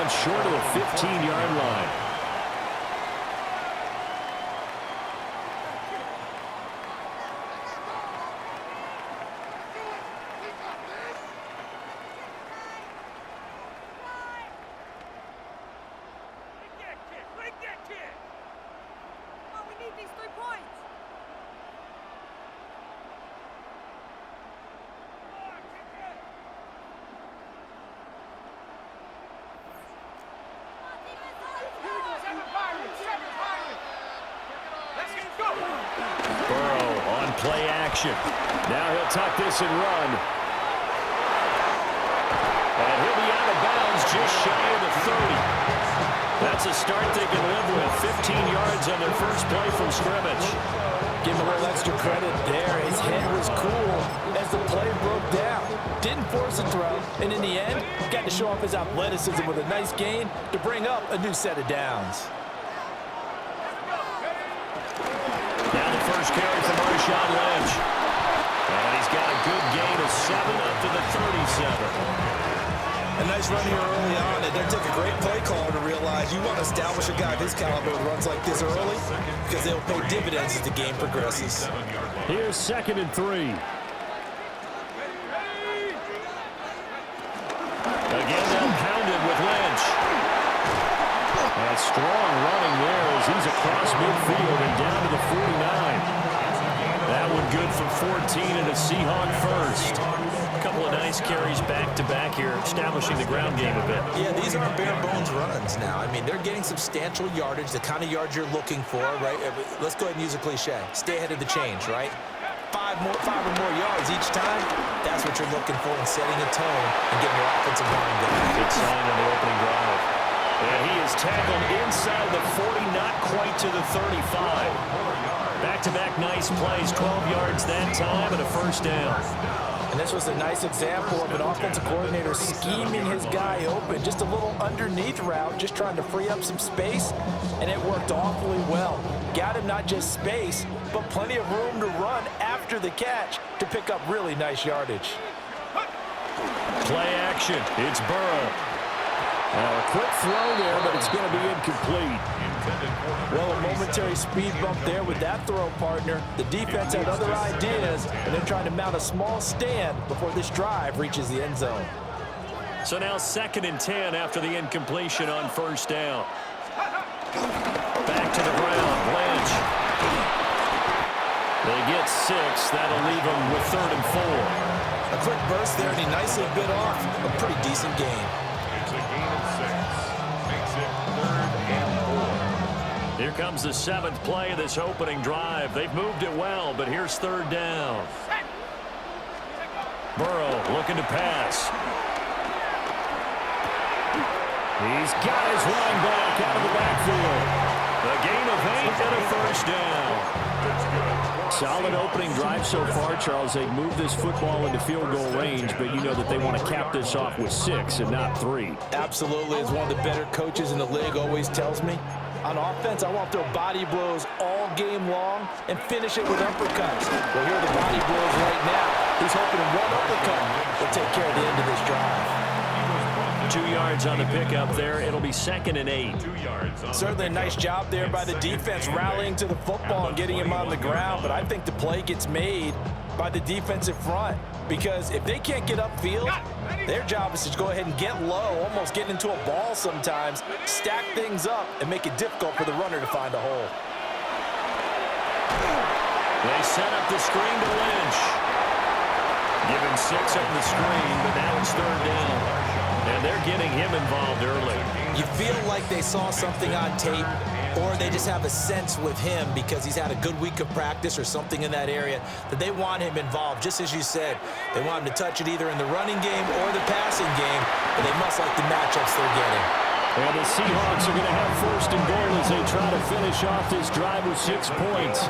down short of the 15-yard line. Play action. Now he'll tuck this and run. And he'll be out of bounds just shy of the 30. That's a start they can live with. 15 yards on their first play from scrimmage. Give him a little extra credit there. His head was cool as the play broke down. Didn't force a throw. And in the end, got to show off his athleticism with a nice gain to bring up a new set of downs. First carry from Marshawn Lynch. And he's got a good gain of 7 up to the 37. A nice run here early on, and they'll take a great play caller to realize you want to establish a guy of his caliber who runs like this early because they'll pay dividends as the game progresses. Here's 2nd and 3. Again, they'll pound it with Lynch. And strong running there as he's across midfield and down to the 49. That one good for 14 and a Seahawk first. A couple of nice carries back-to-back here, establishing the ground game a bit. Yeah, these aren't bare-bones runs now. I mean, they're getting substantial yardage, the kind of yards you're looking for, right? Let's go ahead and use a cliche. Stay ahead of the change, right? Five or more yards each time, that's what you're looking for in setting a tone and getting your offensive line going. Good sign on the opening drive. And he is tackled inside the 40, not quite to the 35. Back-to-back nice plays, 12 yards that time and a first down. And this was a nice example of an offensive coordinator scheming his guy open. Just a little underneath route, just trying to free up some space, and it worked awfully well. Got him not just space, but plenty of room to run after the catch to pick up really nice yardage. Play action. It's Burrow. A quick throw there, but it's going to be incomplete. Well, a momentary speed bump there with that throw, partner. The defense had other ideas, and they're trying to mount a small stand before this drive reaches the end zone. So now 2nd and 10 after the incompletion on first down. Back to the ground, Lynch. They get 6. That'll leave them with 3rd and 4. A quick burst there, and he nicely bit off a pretty decent gain. Here comes the 7th play of this opening drive. They've moved it well, but here's 3rd down. Burrow looking to pass. He's got his running back out of the backfield. A gain of 8 and a first down. Solid opening drive so far, Charles. They've moved this football into field goal range, but you know that they want to cap this off with 6 and not 3. Absolutely, as one of the better coaches in the league always tells me. On offense, I want to throw body blows all game long and finish it with uppercuts. Well, here are the body blows right now. He's hoping one uppercut will take care of the end of this drive. 2 yards on the pickup there. It'll be 2nd and 8. Certainly a nice job there by the defense rallying to the football and getting him on the ground, but I think the play gets made by the defensive front because if they can't get upfield, their job is to go ahead and get low, almost get into a ball sometimes, stack things up, and make it difficult for the runner to find a hole. They set up the screen to Lynch. Give him 6 up the screen, but now it's 3rd down. And they're getting him involved early. You feel like they saw something on tape, or they just have a sense with him because he's had a good week of practice or something in that area that they want him involved. Just as you said, they want him to touch it either in the running game or the passing game, but they must like the matchups they're getting. And the Seahawks are going to have 1st and goal as they try to finish off this drive with 6 points.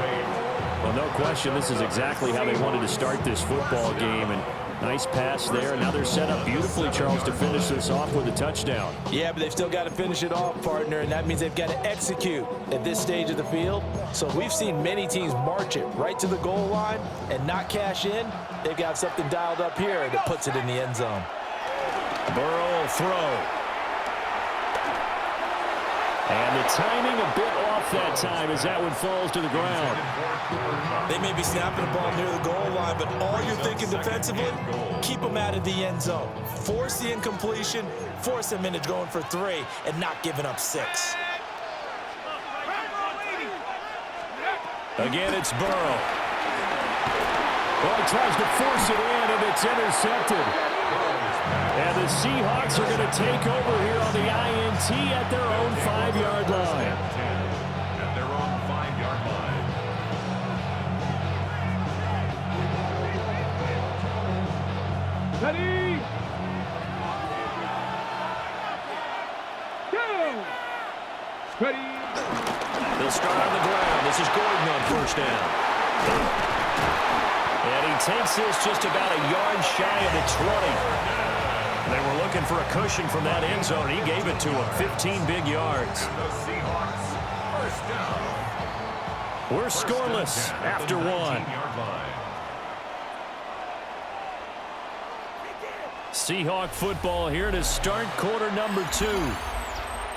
Well, no question, this is exactly how they wanted to start this football game. And nice pass there, and now they're set up beautifully, Charles, to finish this off with a touchdown. Yeah, but they've still got to finish it off, partner, and that means they've got to execute at this stage of the field. So we've seen many teams march it right to the goal line and not cash in. They've got something dialed up here that puts it in the end zone. Burrow throw. And the timing a bit off that time as that one falls to the ground. They may be snapping the ball near the goal line, but all you're thinking defensively, keep them out of the end zone. Force the incompletion, force them into going for 3, and not giving up 6. Again, it's Burrow. Well, he tries to force it in, and it's intercepted. And the Seahawks are going to take over here on the INT at their own 5-yard line. At their own 5-yard line. Ready? Go! Ready? They'll start on the ground. This is Gordon on first down. And he takes this just about a yard shy of the 20. They were looking for a cushion from that end zone. He gave it to him. 15 big yards. We're scoreless after 1. Seahawk football here to start quarter number 2.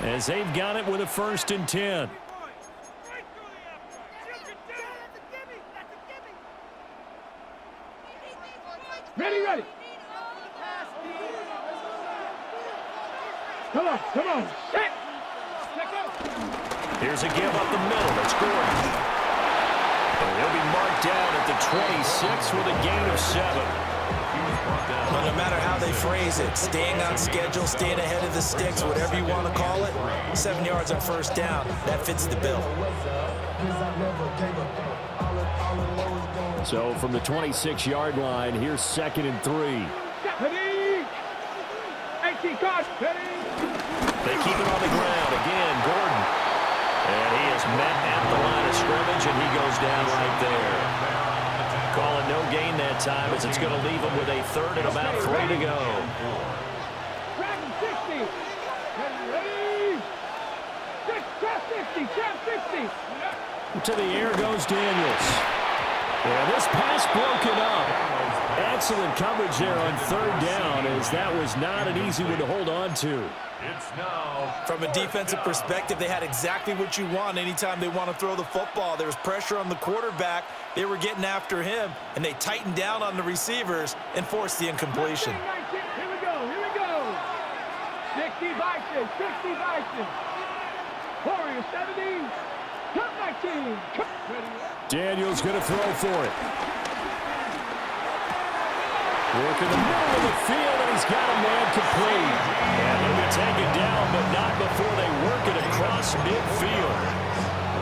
As they've got it with a 1st and 10. Ready, ready. Come on, come on. Set. Here's a give up the middle. That's Gordon. And he'll be marked down at the 26 with a gain of 7. But no matter how they phrase it, staying on schedule, staying ahead of the sticks, whatever you want to call it, 7 yards on first down, that fits the bill. So from the 26-yard line, here's 2nd and 3. Ready? 18 cards. Ready? They keep it on the ground. Again, Gordon. And he is met at the line of scrimmage, and he goes down right there. Call it no gain that time as it's going to leave him with a 3rd and about 3 to go. Dragon 60. Ready? 60. To the air goes Daniels. And this pass broken up. Excellent coverage there on 3rd down, as that was not an easy one to hold on to. From a defensive perspective, they had exactly what you want anytime they want to throw the football. There was pressure on the quarterback. They were getting after him, and they tightened down on the receivers and forced the incompletion. Here we go. 60 Bison. Warrior 70. Cut 19. Daniels going to throw for it. Work in the middle of the field, and he's got a man complete. And he'll be taken down, but not before they work it across midfield.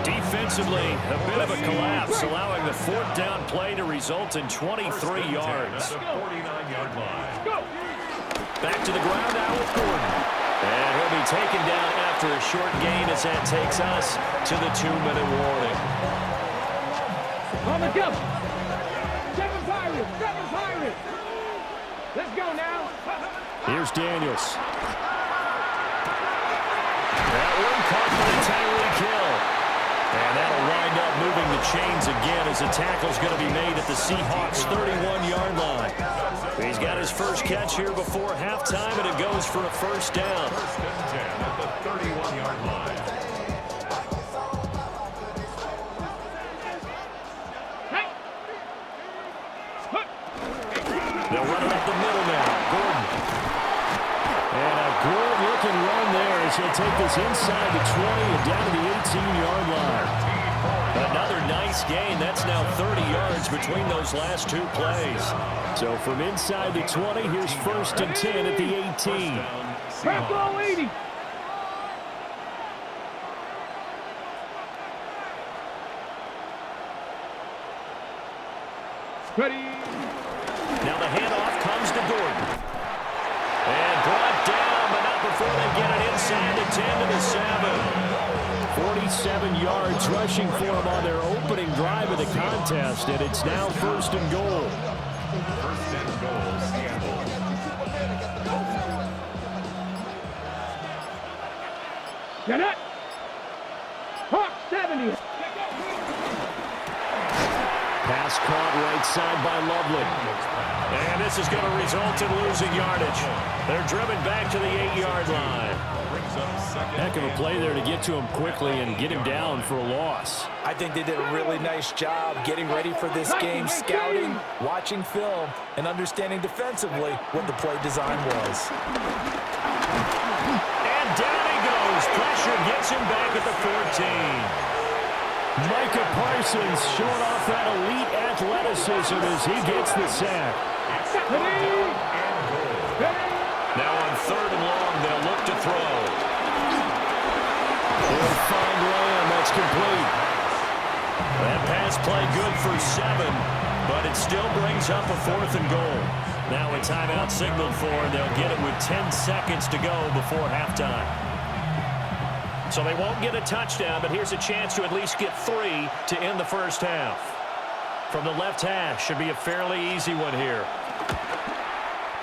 Defensively, a bit of a collapse, allowing the 4th down play to result in 23 yards. Back to the ground now with Gordon. And he'll be taken down after a short gain as that takes us to the 2-minute warning. On the jump. 7 Pirates. Let's go now. Here's Daniels. That one caught for the Tyreek Hill. And that'll wind up moving the chains again as the tackle's going to be made at the Seahawks' 31-yard line. He's got his first catch here before halftime, and it goes for a 1st down. First and 10 at the 31-yard line. They'll run it up the middle now. Gordon. And a good-looking run there as he'll take this inside the 20 and down to the 18-yard line. Another nice gain. That's now 30 yards between those last 2 plays. So from inside the 20, here's 1st and 10 at the 18. Back ball 80. Ready? Now the handoff comes to Gordon. And brought down, but not before they get it inside the 10 to the 7. 47 yards rushing for him on their opening drive of the contest, and it's now 1st and goal. First and goal, Seattle. Get it. Hawk 70. Pass caught right side by Lovely. And this is going to result in losing yardage. They're driven back to the 8-yard line. Brings up Heck of a play there to get to him quickly and get him down for a loss. I think they did a really nice job getting ready for this game, scouting, watching film, and understanding defensively what the play design was. And down he goes. Pressure gets him back at the 14. Micah Parsons showing off that elite athleticism as he gets the sack. Now on 3rd and long, they'll look to throw. He'll find Lamb. That's complete. That pass play good for 7, but it still brings up a 4th and goal. Now a timeout signaled for, and they'll get it with 10 seconds to go before halftime. So they won't get a touchdown, but here's a chance to at least get 3 to end the first half. From the left hash, should be a fairly easy one here.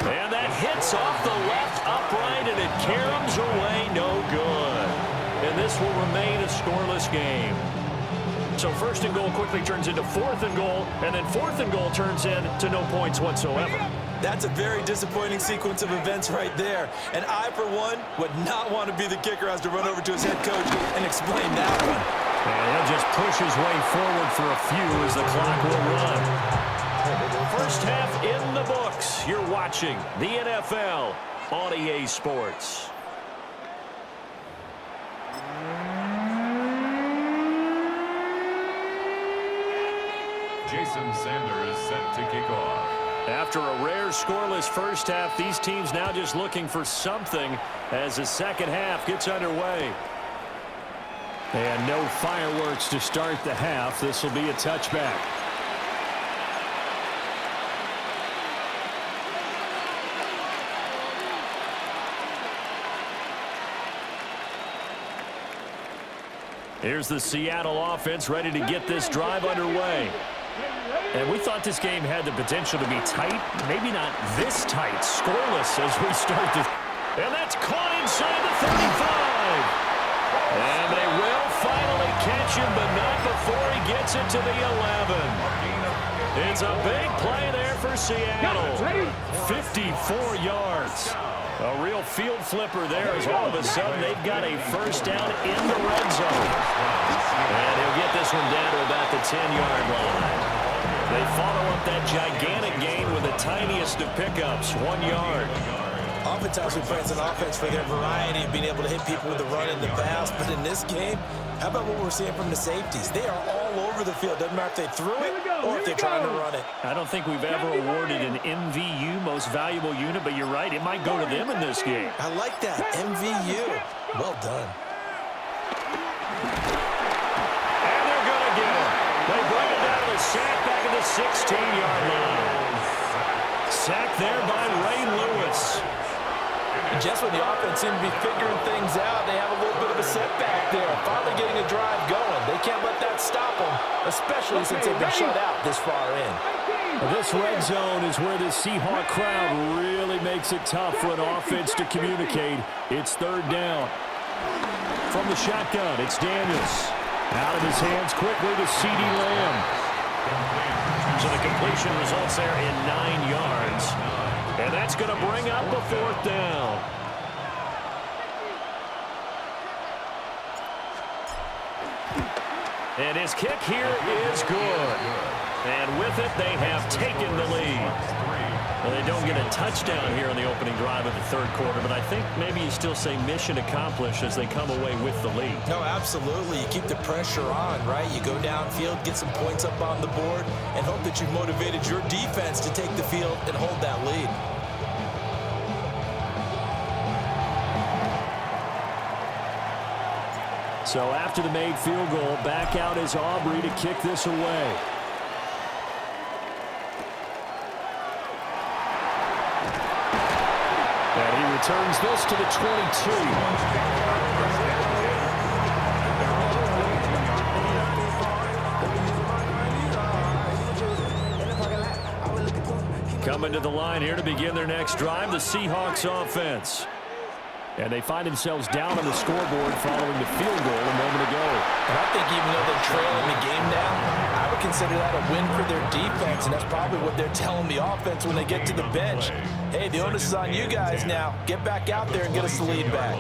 And that hits off the left upright, and it caroms away, no good. And this will remain a scoreless game. So 1st and goal quickly turns into 4th and goal, and then 4th and goal turns into no points whatsoever. That's a very disappointing sequence of events right there. And I, for one, would not want to be the kicker who has to run over to his head coach and explain that one. And he'll just push his way forward for a few as the clock will run. First half in the books. You're watching the NFL on EA Sports. Jason Sanders set to kick off. After a rare scoreless first half, these teams now just looking for something as the second half gets underway. And no fireworks to start the half. This will be a touchback. Here's the Seattle offense ready to get this drive underway. And we thought this game had the potential to be tight. Maybe not this tight. Scoreless as we start this. And that's caught inside the 35. And they will finally catch him, but not before he gets it to the 11. It's a big play there for Seattle. 54 yards. A real field flipper there as all of a sudden they've got a first down in the red zone. And he'll get this one down to about the 10-yard line. They follow up that gigantic gain with the tiniest of pickups, 1 yard. Oftentimes we praise an offense for their variety of being able to hit people with the run in the pass, but in this game, how about what we're seeing from the safeties? They are all over the field. Doesn't matter if they threw it or if they're trying to run it. I don't think we've ever awarded an MVU, most valuable unit, but you're right, it might go to them in this game. I like that, MVU. Well done. And they're going to get him. They bring it down to the sack back at the 16-yard line. Sack there by Ray Lewis. Just when the offense seemed to be figuring things out, they have a little bit of a setback there. Finally getting a drive going. They can't let that stop them, especially since they've been shut out this far in. This red zone is where the Seahawk crowd really makes it tough for an offense to communicate. It's 3rd down. From the shotgun, it's Daniels. Out of his hands quickly to CeeDee Lamb. So the completion results there in 9 yards. And that's going to bring up a 4th down. And his kick here is good. And with it, they have taken the lead. Well, they don't get a touchdown here on the opening drive of the 3rd quarter, but I think maybe you still say mission accomplished as they come away with the lead. No, absolutely. You keep the pressure on, right? You go downfield, get some points up on the board, and hope that you've motivated your defense to take the field and hold that lead. So after the made field goal, back out is Aubrey to kick this away. And he returns this to the 22. Coming to the line here to begin their next drive, the Seahawks offense. And they find themselves down on the scoreboard following the field goal a moment ago. And I think even though they're trailing the game now, I would consider that a win for their defense, and that's probably what they're telling the offense when they get to the bench. Hey, the onus is on you guys now. Get back out there and get us the lead back.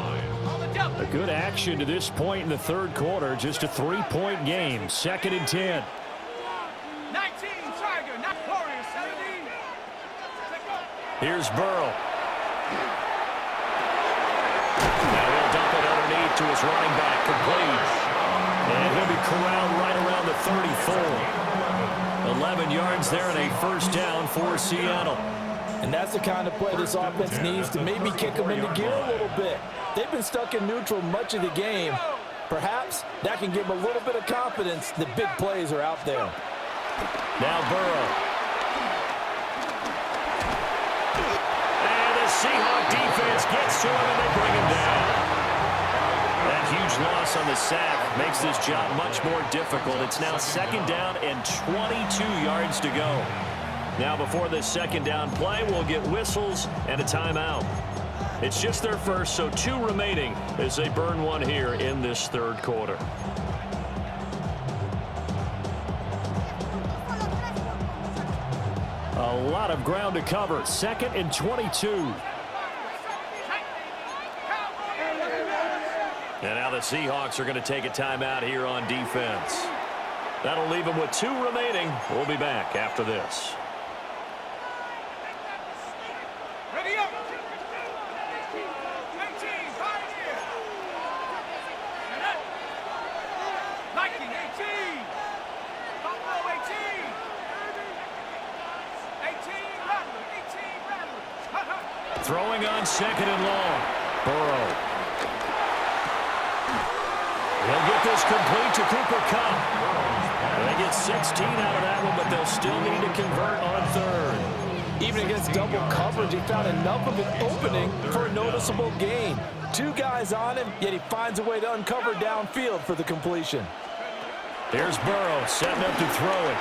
A good action to this point in the third quarter. Just a 3-point game. 2nd and 10. 19, Tiger, not Warriors, 17. Here's Burrow. Now he'll dump it underneath to his running back, complete. And he'll be corralled right around the 34. 11 yards there and a first down for Seattle. And that's the kind of play this offense needs to maybe kick them into gear a little bit. They've been stuck in neutral much of the game. Perhaps that can give them a little bit of confidence that big plays are out there. Now Burrow. And the Seahawks defense gets to him and they bring him down. That huge loss on the sack makes this job much more difficult. It's now 2nd down and 22 yards to go. Now before this 2nd down play, we'll get whistles and a timeout. It's just their first, so 2 remaining as they burn one here in this third quarter. A lot of ground to cover. 2nd and 22. And now the Seahawks are going to take a timeout here on defense. That'll leave them with 2 remaining. We'll be back after this. Ready up. 19, Pioneer. 19, 18. Buffalo, 18. 18, Rattler, 18, Rattler. Throwing on 2nd and long. Burrow. He'll get this complete to Cooper Kupp. They get 16 out of that one, but they'll still need to convert on 3rd. Even against double coverage, he found enough of an opening for a noticeable gain. 2 guys on him, yet he finds a way to uncover downfield for the completion. Here's Burrow setting up to throw it.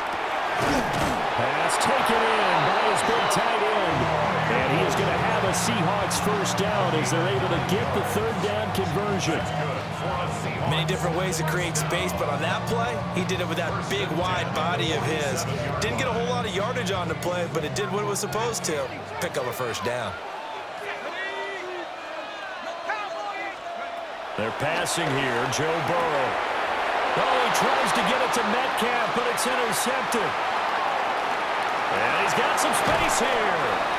Pass taken in by his big tight end. And he is going to have a Seahawks first down as they're able to get the 3rd down conversion. Many different ways to create space, but on that play, he did it with that big, wide body of his. Didn't get a whole lot of yardage on the play, but it did what it was supposed to. Pick up a first down. They're passing here, Joe Burrow. Oh, he tries to get it to Metcalf, but it's intercepted. And he's got some space here.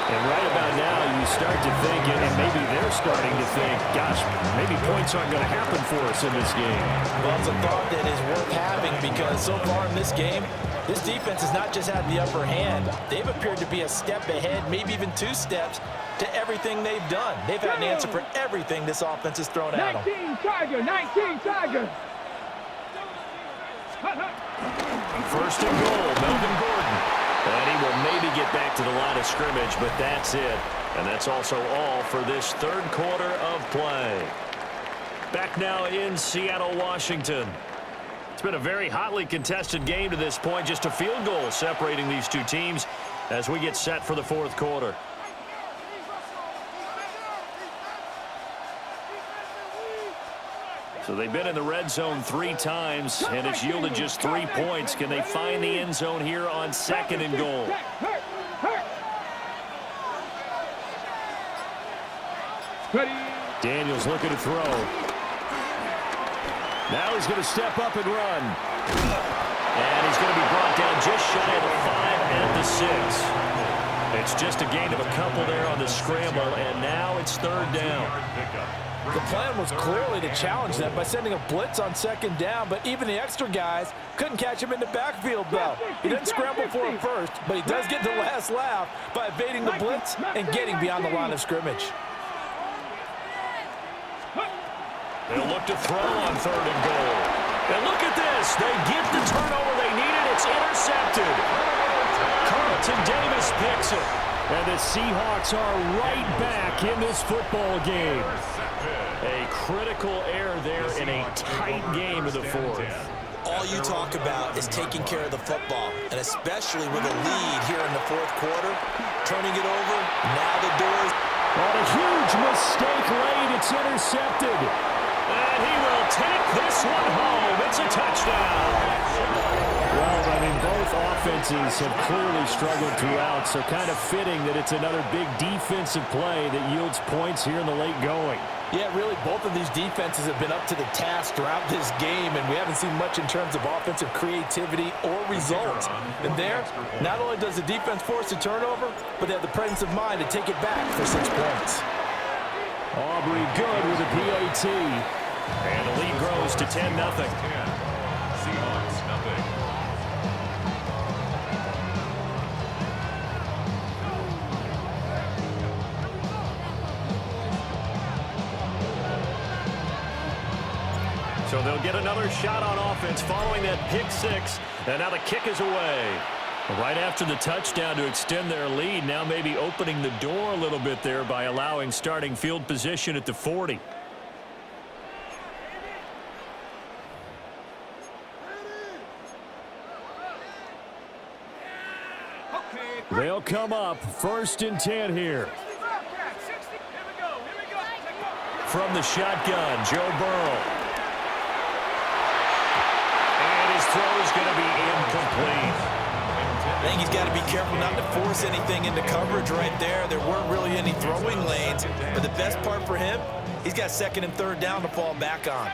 And right about now, you start to think, and maybe they're starting to think, gosh, maybe points aren't going to happen for us in this game. Well, it's a thought that is worth having because so far in this game, this defense has not just had the upper hand. They've appeared to be a step ahead, maybe even 2 steps to everything they've done. They've had an answer for everything this offense has thrown at them. 19, Tiger, 19, Tiger. 1st and goal, Melvin Gordon. And he will maybe get back to the line of scrimmage, but that's it. And that's also all for this 3rd quarter of play. Back now in Seattle, Washington. It's been a very hotly contested game to this point. Just a field goal separating these 2 teams as we get set for the 4th quarter. So they've been in the red zone 3 times, and it's yielded just 3 points. Can they find the end zone here on 2nd and goal? Daniels looking to throw. Now he's going to step up and run. And he's going to be brought down just shy of the 5 and the 6. It's just a gain of a couple there on the scramble, and now it's 3rd down. The plan was clearly to challenge them by sending a blitz on 2nd down, but even the extra guys couldn't catch him in the backfield, though. He didn't scramble for it first, but he does get the last laugh by evading the blitz and getting beyond the line of scrimmage. They'll look to throw on 3rd and goal. And look at this. They get the turnover they needed. It's intercepted. Carlton Davis picks it. And the Seahawks are right back in this football game. A critical error there in a tight game of the 4th. All you talk about is taking care of the football, and especially with a lead here in the 4th quarter, turning it over, now the doors. On a huge mistake late, it's intercepted. And he will take this one home. It's a touchdown. Well, I mean, both offenses have clearly struggled throughout, so kind of fitting that it's another big defensive play that yields points here in the late going. Yeah, really, both of these defenses have been up to the task throughout this game, and we haven't seen much in terms of offensive creativity or results. And there, not only does the defense force a turnover, but they have the presence of mind to take it back for 6 points. Aubrey good with a PAT. And the lead grows to 10-0. Seahawks, nothing. So they'll get another shot on offense following that pick six. And now the kick is away. Right after the touchdown to extend their lead, now maybe opening the door a little bit there by allowing starting field position at the 40. They'll come up 1st and 10 here. From the shotgun, Joe Burrow. And his throw is going to be incomplete. I think he's got to be careful not to force anything into coverage right there. There weren't really any throwing lanes. But the best part for him, he's got 2nd and 3rd down to fall back on.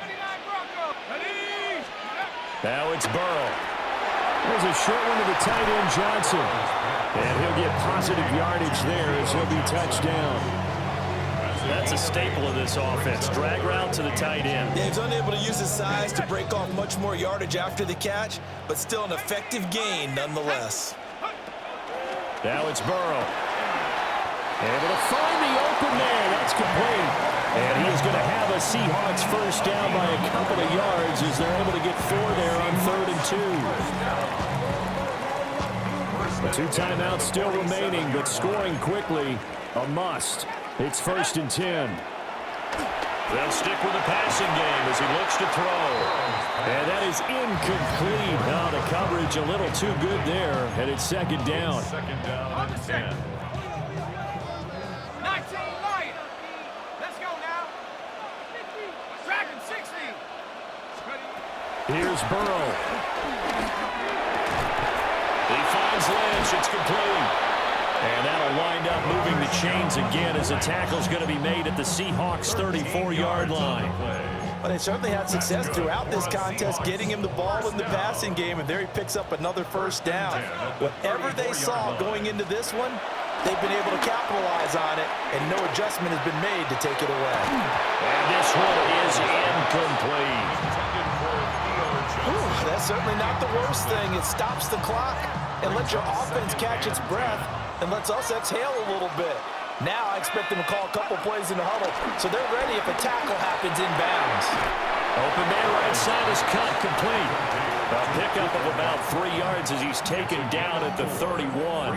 Now it's Burrow. There's a short one to the tight end, Johnson. And he'll get positive yardage there as he'll be touched down. That's a staple of this offense. Drag route to the tight end. Yeah, he's unable to use his size to break off much more yardage after the catch, but still an effective gain nonetheless. Now it's Burrow. Able to find the open man. That's complete. And he's going to have a Seahawks first down by a couple of yards as they're able to get 4 there on 3rd and 2. The 2 timeouts still remaining, but scoring quickly, a must. It's 1st and 10. They'll stick with the passing game as he looks to throw. And that is incomplete. Now the coverage a little too good there, and it's 2nd down. 2nd down and 10. 19 Lions. Let's go now. Dragon 60. Here's Burrow. He finds Lynch. It's complete. And that'll wind up moving the chains again as a tackle's going to be made at the Seahawks 34-yard line. But they certainly had success throughout this contest getting him the ball in the passing game, and there he picks up another 1st down. Whatever they saw going into this one, they've been able to capitalize on it, and no adjustment has been made to take it away. And this one is incomplete. Whew, that's certainly not the worst thing. It stops the clock and lets your offense catch its breath and lets us exhale a little bit. Now I expect them to call a couple plays in the huddle, so they're ready if a tackle happens inbounds. Open man right side is cut complete. A pickup of about 3 yards as he's taken down at the 31.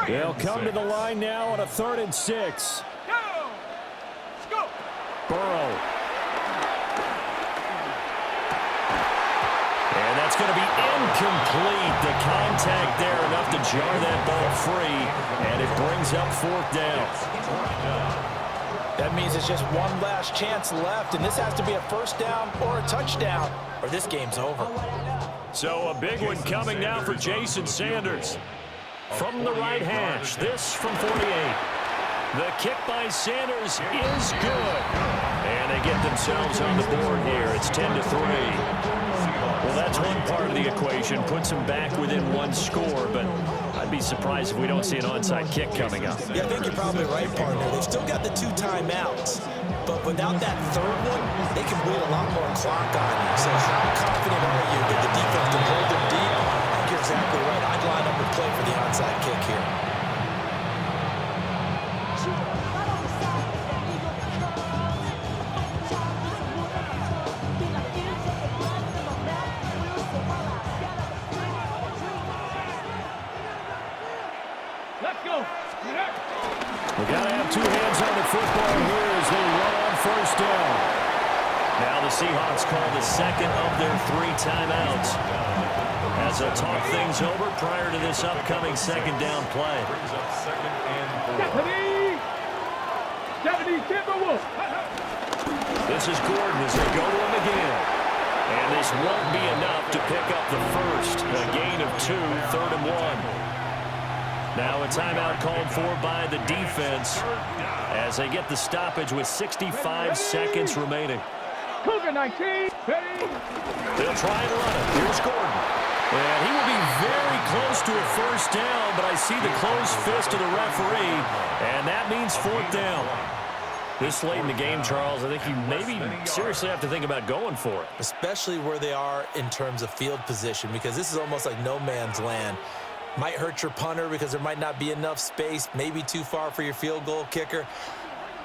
They'll come to the line now on a 3rd and 6. Go. Burrow. And that's going to be incomplete. The contact there enough to jar that ball free, and it brings up 4th down. That means it's just one last chance left, and this has to be a 1st down or a touchdown, or this game's over. So a big one coming now for Jason Sanders. From the right hash, this from 48. The kick by Sanders is good. And they get themselves on the board here. It's 10-3. Well, that's one part of the equation. Puts them back within 1 score, but I'd be surprised if we don't see an onside kick coming up. Yeah, I think you're probably right, partner. They've still got the 2 timeouts, but without that 3rd one, they can bleed a lot more clock on you. So how confident are you that the defense can hold them deep? I think you're exactly right. I'd line up and play for the onside kick here. Let's go. We got to have 2 hands on the football here as they run on 1st down. Now the Seahawks call the 2nd of their 3 timeouts as they'll talk things over prior to this upcoming 2nd down play. Stephanie Timberwolf. This is Gordon as they go to him again. And this won't be enough to pick up the 1st. A gain of 2, 3rd and 1. Now a timeout called for by the defense as they get the stoppage with 65 seconds remaining. Cougar 19. Ready. They'll try and run it. Here's Gordon. And he will be very close to a first down, but I see the closed fist of the referee, and that means fourth down. This late in the game, Charles, I think you maybe seriously have to think about going for it. Especially where they are in terms of field position, because this is almost like no man's land. Might hurt your punter because there might not be enough space, maybe too far for your field goal kicker.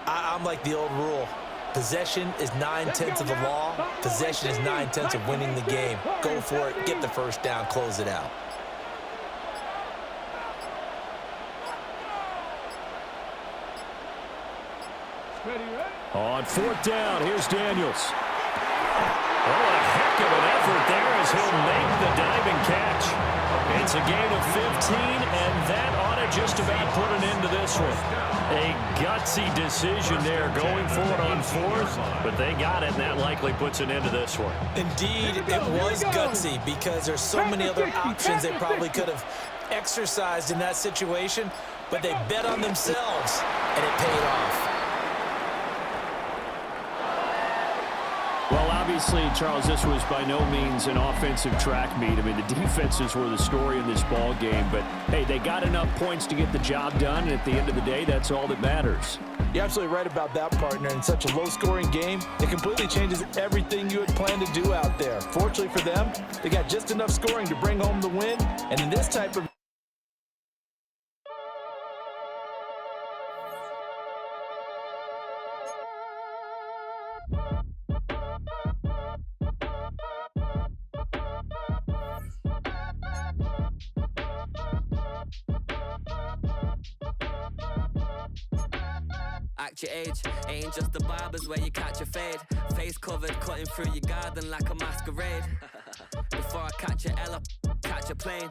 I'm like the old rule. Possession is 9/10 of the law. Possession is 9/10 of winning the game. Go for it, get the first down, close it out. On fourth down, here's Daniels. Oh, a heck of an effort there as he'll make the diving catch. It's a gain of 15, and that ought to just about put an end to this one. A gutsy decision there going for it on fourth, but they got it, and that likely puts an end to this one. Indeed, it was gutsy because there's so many other options they probably could have exercised in that situation, but they bet on themselves, and it paid off. Well, obviously, Charles, this was by no means an offensive track meet. I mean, the defenses were the story in this ball game, but, hey, they got enough points to get the job done, and at the end of the day, that's all that matters. You're absolutely right about that, partner. In such a low-scoring game, it completely changes everything you had planned to do out there. Fortunately for them, they got just enough scoring to bring home the win, and in this type of Act your age, ain't just the barbers where you catch a fade. Face covered, cutting through your garden like a masquerade. Before I catch a L up, catch a plane.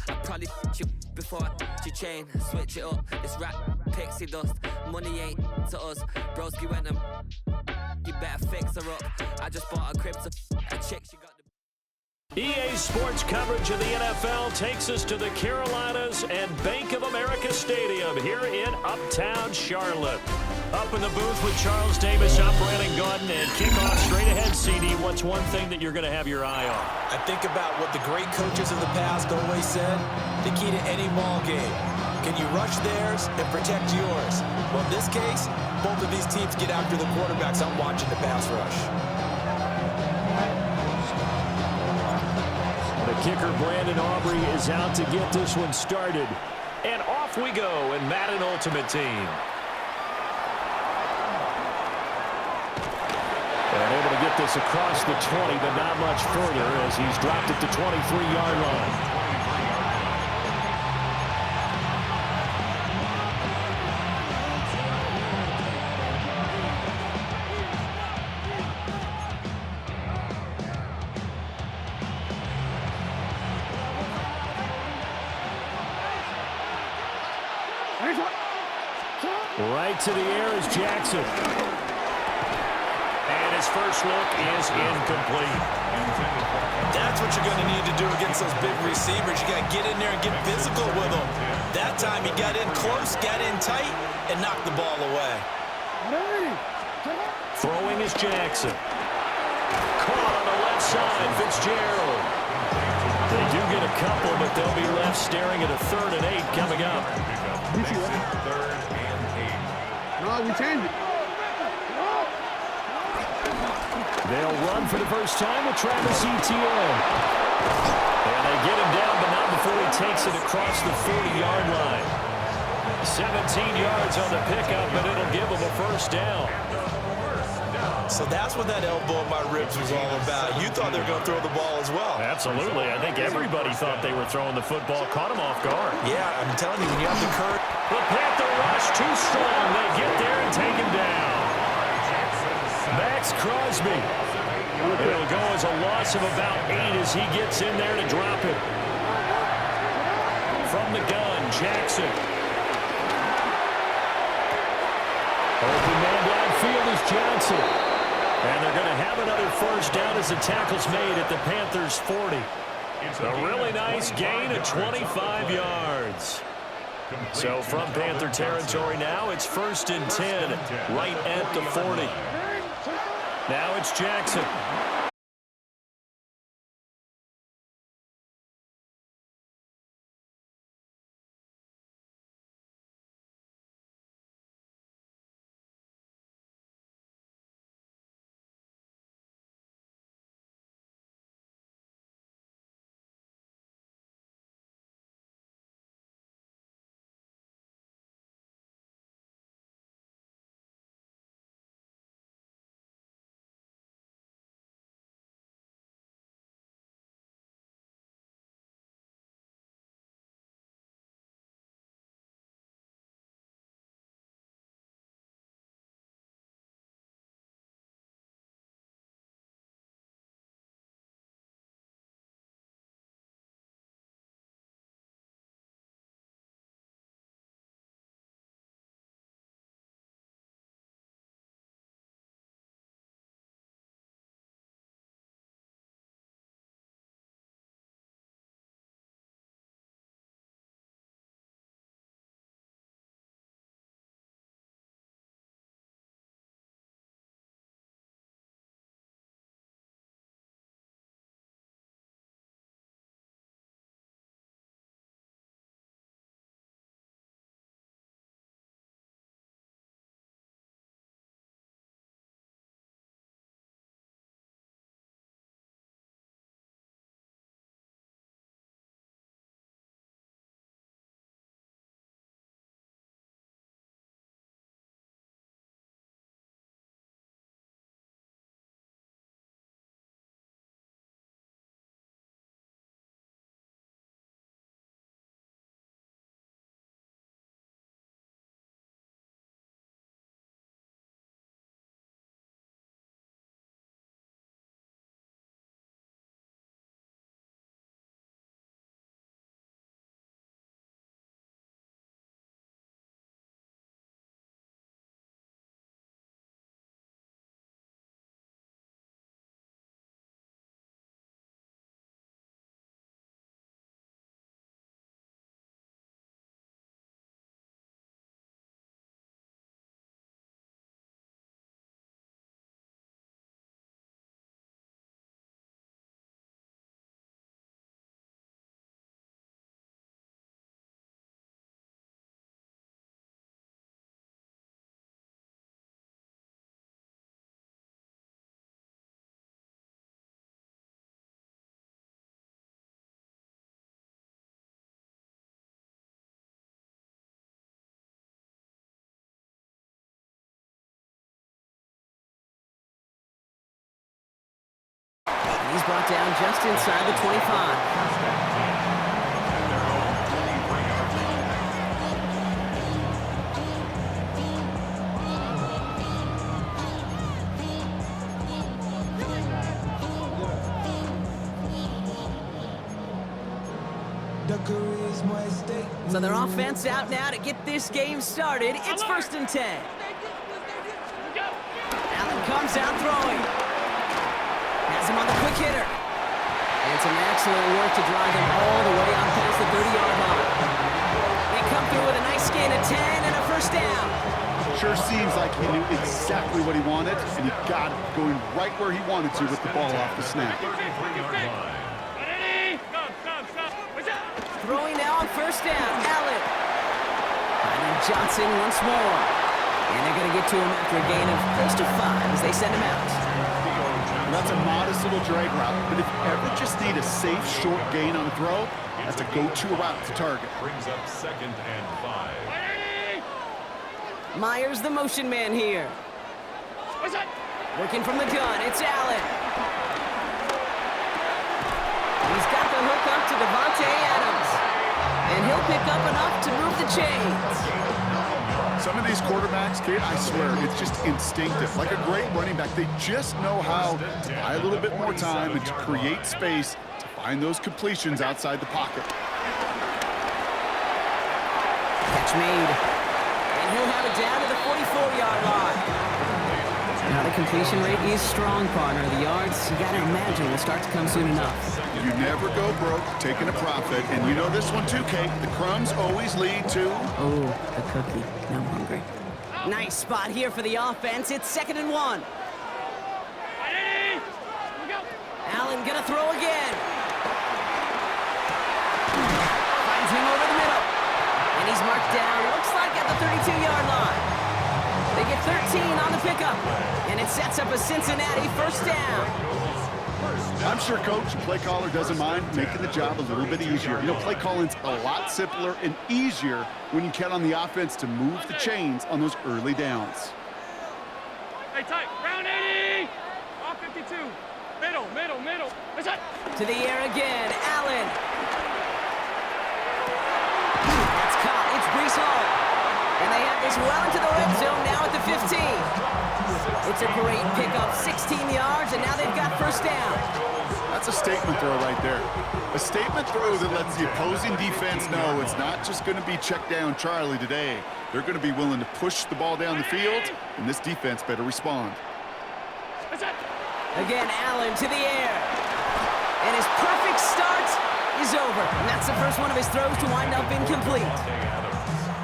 I probably you before I your chain. Switch it up, it's rap, pixie dust. Money ain't to us. Broski went and you better fix her up. I just bought a crib to a chick, she got the EA Sports coverage of the NFL takes us to the Carolinas and Bank of America Stadium here in Uptown Charlotte. Up in the booth with Charles Davis, I'm Brandon Gaudin, and kickoff straight ahead, CD. What's one thing that you're going to have your eye on? I think about what the great coaches of the past always said. The key to any ball game. Can you rush theirs and protect yours? Well, in this case, both of these teams get after the quarterbacks. I'm watching the pass rush. The kicker, Brandon Aubrey, is out to get this one started. And off we go in Madden Ultimate Team. And able to get this across the 20, but not much further as he's dropped it to 23-yard line. Right to the air is Jackson. And his first look is incomplete. That's what you're going to need to do against those big receivers. You got to get in there and get physical with them. That time he got in close, got in tight, and knocked the ball away. Throwing is Jackson. Caught on the left side, Fitzgerald. They do get a couple, but they'll be left staring at a 3rd and 8 coming up. Third and 8. No, we changed it. They'll run for the first time with Travis Etienne. And they get him down, but not before he takes it across the 40-yard line. 17 yards on the pickup, but it'll give him a first down. So that's what that elbow in my ribs was all about. You thought they were going to throw the ball as well. Absolutely. I think everybody thought they were throwing the football, caught him off guard. Yeah, I'm telling you, when you have the courage. The Panther rush too strong. They get there and take him down. Max Crosby. It'll go as a loss of about 8 as he gets in there to drop it. From the gun, Jackson. Open man downfield is Johnson. And they're going to have another first down as the tackle's made at the Panthers' 40. A really nice gain of 25 yards. So from Panther territory now, it's 1st and 10, right at the 40. Now it's Jackson. He's brought down just inside the 25. So their offense out now to get this game started. It's 1st and 10. Allen comes out throwing. Has him on the quick hitter. And some excellent work to drive him all the way on past the 30-yard line. They come through with a nice gain of 10 and a 1st down. Sure seems like he knew exactly what he wanted, and he got it going right where he wanted to with the ball off the snap. Throwing now on 1st down, Allen. Finding Johnson once more. And they're going to get to him after a gain of close to 5 as they send him out. That's a modest little drag route, but if you ever just need a safe, short gain on a throw, that's a go-to route to target. Brings up 2nd and 5. Myers, the motion man here. Working from the gun, it's Allen. He's got the hook up to Devontae Adams. And he'll pick up enough to move the chains. Some of these quarterbacks, kid, I swear, it's just instinctive. Like a great running back, they just know how to buy a little bit more time and to create space to find those completions outside the pocket. Catch made. And he'll have it down to the 44-yard line. Now the completion rate is strong, partner. The yards, you gotta imagine, will start to come soon enough. You never go broke taking a profit, and you know this one too, Kate. The crumbs always lead to... Oh, the cookie. Now I'm hungry. Nice spot here for the offense. It's 2nd and 1. Allen gonna throw again. Finds him over the middle. And he's marked down, looks like at the 32-yard line. They get 13 on the pickup. And it sets up a Cincinnati first down. I'm sure Coach, play caller doesn't mind making the job a little bit easier. You know, play calling's a lot simpler and easier when you count on the offense to move the chains on those early downs. Hey, tight. Round 80. Off 52. Middle. To the air again, Allen. That's caught. It's Breece Hall. And they have this well into the red zone now at the 15. It's a great pickup, 16 yards, and now they've got first down. That's a statement throw right there. A statement throw that lets the opposing defense know it's not just going to be check down Charlie today. They're going to be willing to push the ball down the field, and this defense better respond. Again, Allen to the air. And his perfect start is over. And that's the first one of his throws to wind up incomplete.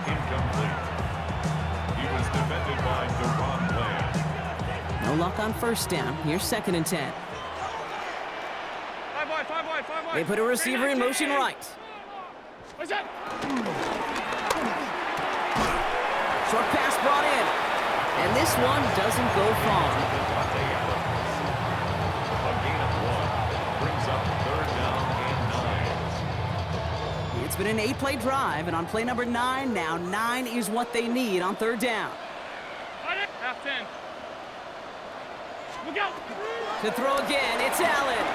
Incomplete. He was defended by DeRon Bland. No luck on first down. Here's 2nd and 10. Five wide. They put a receiver in motion right. What's that? Short pass brought in. And this one doesn't go far. A gain of 1 brings up 3rd down and 9. It's been an 8-play drive, and on play number 9, now 9 is what they need on 3rd down. Half 10. Look out! To throw again, it's Allen.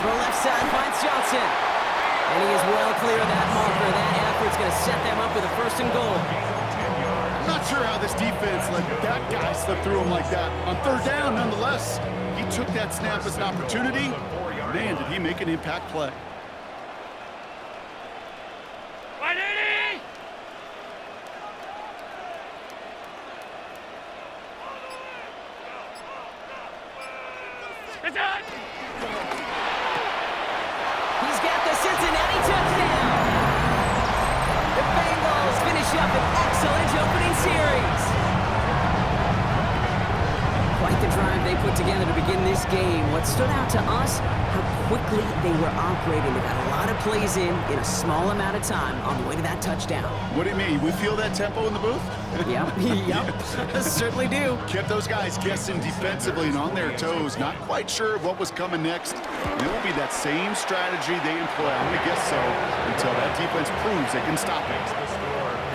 Throw left side, finds Johnson. And he is well clear of that marker. That effort's going to set them up with a 1st and goal. I'm not sure how this defense let that guy slip through him like that. On 3rd down, nonetheless, he took that snap as an opportunity. Man, did he make an impact play. Wide 80! It's out! He's got the Cincinnati touchdown. The Bengals finish up an excellent opening series. Quite the drive they put together to begin this game. What stood out to us, how quickly they were operating. They got a lot of plays in a small amount of time on the way to that touchdown. What do you mean? We feel that tempo in the booth? Yep. Certainly do. Kept those guys guessing defensively and on their toes, not quite sure of what was coming next. And it will be that same strategy they employ, I'm going to guess so, until that defense proves they can stop it.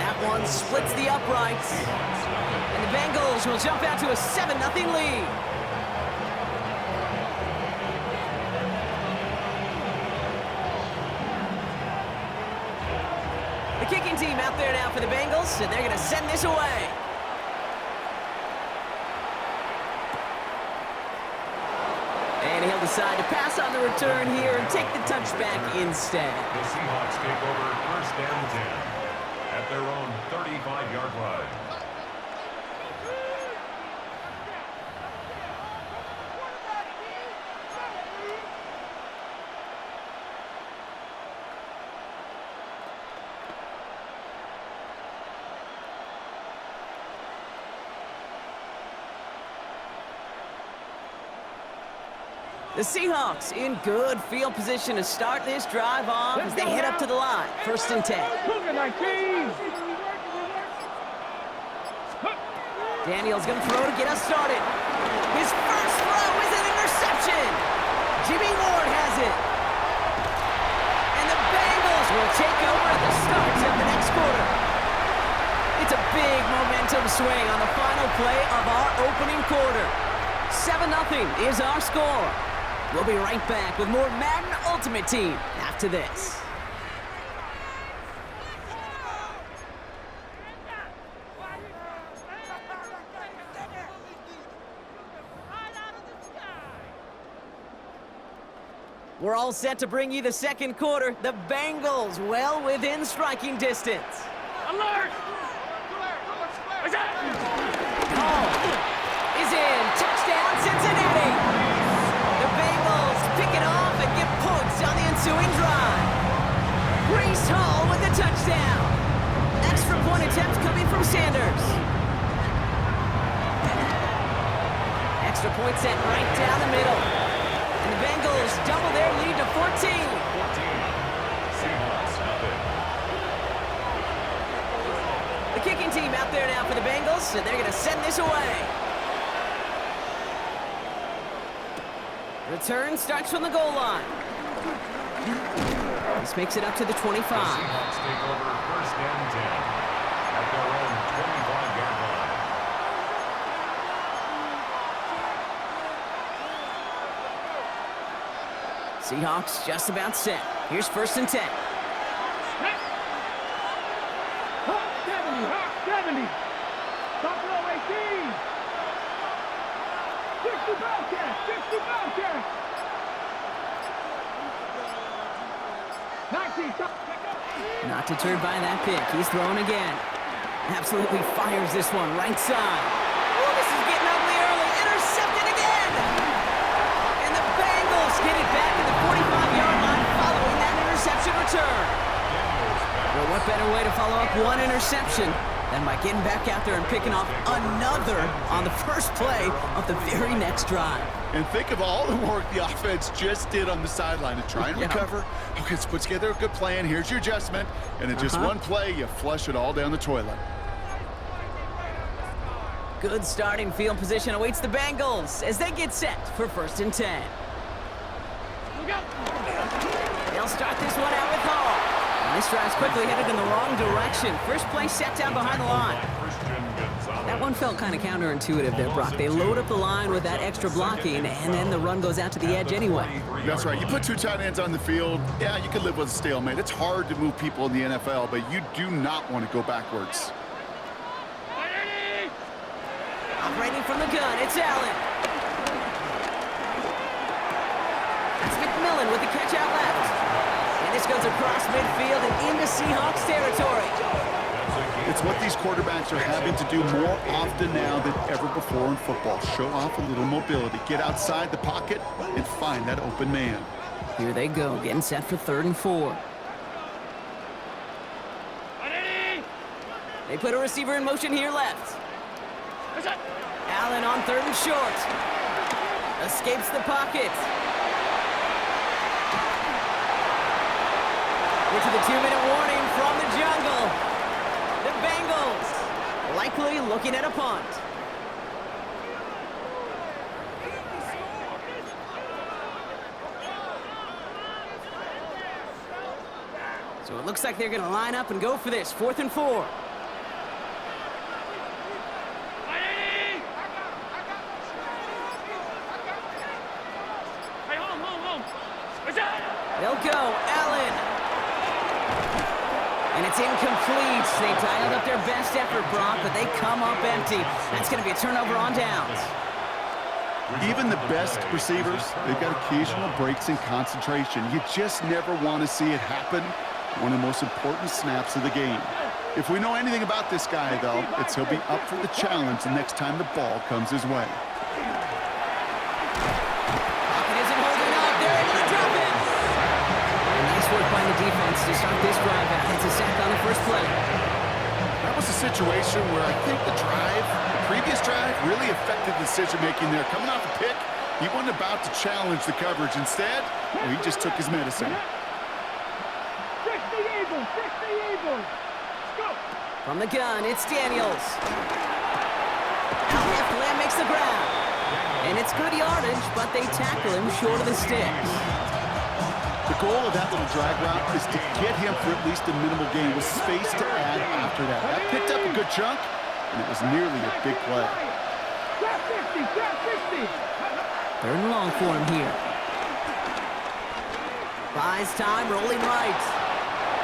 That one splits the uprights. And the Bengals will jump out to a 7-0 lead. The kicking team out there now for the Bengals, and they're going to send this away. And he'll decide to pass on the return here and take the touchback instead. The Seahawks take over 1st and 10 at their own 35-yard line. The Seahawks in good field position to start this drive off as they head up to the line. 1st and 10. Cougar 19! Daniel's going to throw to get us started. His first throw is an interception. Jimmy Ward has it. And the Bengals will take over at the start of the next quarter. It's a big momentum swing on the final play of our opening quarter. 7-0 is our score. We'll be right back with more Madden Ultimate Team after this. We're all set to bring you the 2nd quarter. The Bengals well within striking distance. Alert! What's that? Extra point set right down the middle. And the Bengals double their lead to 14. The kicking team out there now for the Bengals, and they're going to send this away. Return starts from the goal line. This makes it up to the 25. Seahawks take over first and 10 at their own 25-yard line. Seahawks just about set. Here's first and 10. Hawk 70, Hawk 70. Top row 18. 60 Bobcats, 60 Bobcats. 19, top. Not deterred by that pick. He's throwing again. Absolutely fires this one right side. Oh, this is getting ugly early. Intercepted again. And the Bengals get it back at the 45-yard line following that interception return. Well, what better way to follow up one interception than by getting back out there and picking off another on the first play of the very next drive. And think of all the work the offense just did on the sideline to try and recover. Okay, let's put together a good plan. Here's your adjustment. And in just one play, you flush it all down the toilet. Good starting field position awaits the Bengals as they get set for first and 10. They'll start this one out with Hall. And this drive's quickly headed in the wrong direction. First play set down behind the line. That one felt kind of counterintuitive there, Brock. They load up the line with that extra blocking, and then the run goes out to the edge anyway. That's right. You put two tight ends on the field, yeah, you can live with a stalemate. It's hard to move people in the NFL, but you do not want to go backwards. Operating from the gun, it's Allen. That's McMillan with the catch out left. And this goes across midfield and into Seahawks territory. It's what these quarterbacks are having to do more often now than ever before in football. Show off a little mobility. Get outside the pocket and find that open man. Here they go, getting set for 3rd and 4. They put a receiver in motion here left. Allen on 3rd and short. Escapes the pocket. Into the 2-minute warning from the jungle. The Bengals likely looking at a punt. So it looks like they're going to line up and go for this. 4th and 4. They'll go. Allen. And it's incomplete. They dialed up their best effort, Brock, but they come up empty. That's going to be a turnover on downs. Even the best receivers, they've got occasional breaks in concentration. You just never want to see it happen. One of the most important snaps of the game. If we know anything about this guy, though, it's he'll be up for the challenge the next time the ball comes his way. Work by the defense to start this drive out. It's a sack on the first play. That was a situation where I think the previous drive, really affected the decision-making there. Coming off a pick, he wasn't about to challenge the coverage. Instead, he just took his medicine. 60 Eagles, 60 Eagles. Go. From the gun, it's Daniels. Out left, Lamb makes the ground. And it's good yardage, but they tackle him short of the sticks. The goal of that little drag route is to get him for at least a minimal gain with space to add after that. That picked up a good chunk, and it was nearly a big play. 50, 60. 3rd and long for him here. Buys time, rolling right.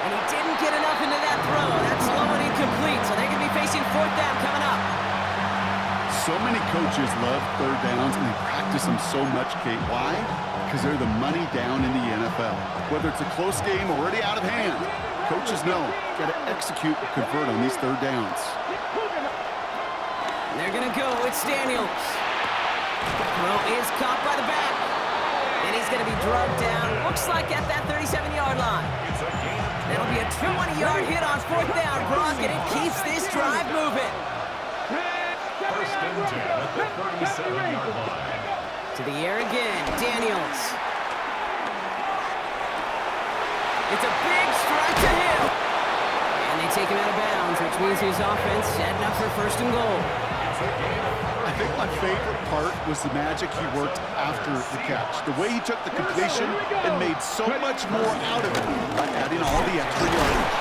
And he didn't get enough into that throw. That's low and incomplete, so they're going to be facing 4th down coming up. So many coaches love 3rd downs, and they practice them so much, Kate. Why? Because they're the money down in the NFL. Whether it's a close game or already out of hand, coaches know got to execute and convert on these 3rd downs. And they're going to go. It's Daniels. Throw is caught by the back. And he's going to be drugged down. Looks like at that 37-yard line. That'll be a 20-yard hit on 4th down, Brock, and it keeps this drive moving. and 10 at the 37-yard line. To the air again, Daniels. It's a big strike to him. And they take him out of bounds, which means his offense setting up for first and goal. I think my favorite part was the magic he worked after the catch. The way he took the completion and made so much more out of it by adding all the extra yardage.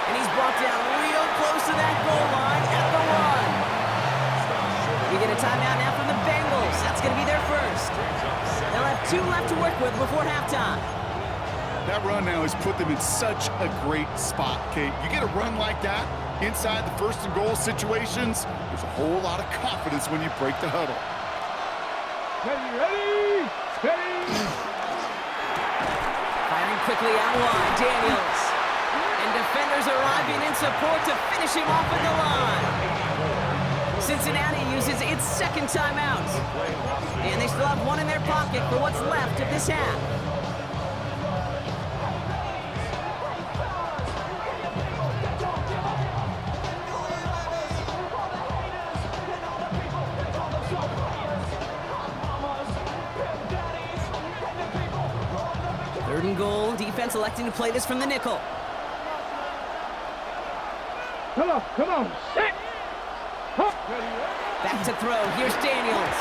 And he's brought down real close to that goal line at the one. We get a timeout now from the Bengals. That's going to be their first. They'll have 2 left to work with before halftime. That run now has put them in such a great spot, Kate. You get a run like that inside the first and goal situations, there's a whole lot of confidence when you break the huddle. Ready, steady. Firing quickly out wide, Daniels. And defenders arriving in support to finish him off at the line. Cincinnati uses its second timeout. And they still have 1 in their pocket for what's left of this half. Third and goal, defense electing to play this from the nickel. Come on, set. Back to throw, here's Daniels.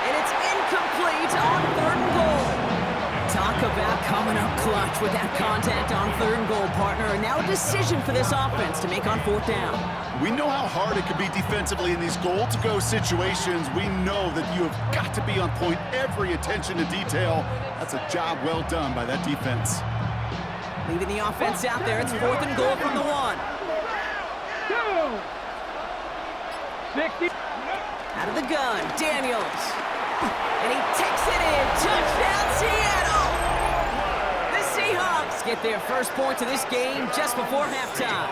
And it's incomplete on third and goal. Talk about coming up clutch with that contact on third and goal, partner. And now a decision for this offense to make on fourth down. We know how hard it can be defensively in these goal-to-go situations. We know that you have got to be on point, every attention to detail. That's a job well done by that defense. Leaving the offense out there, it's fourth and goal from the 1. 60. Out of the gun, Daniels. And he takes it in. Touchdown, Seattle! The Seahawks get their first points of this game just before halftime.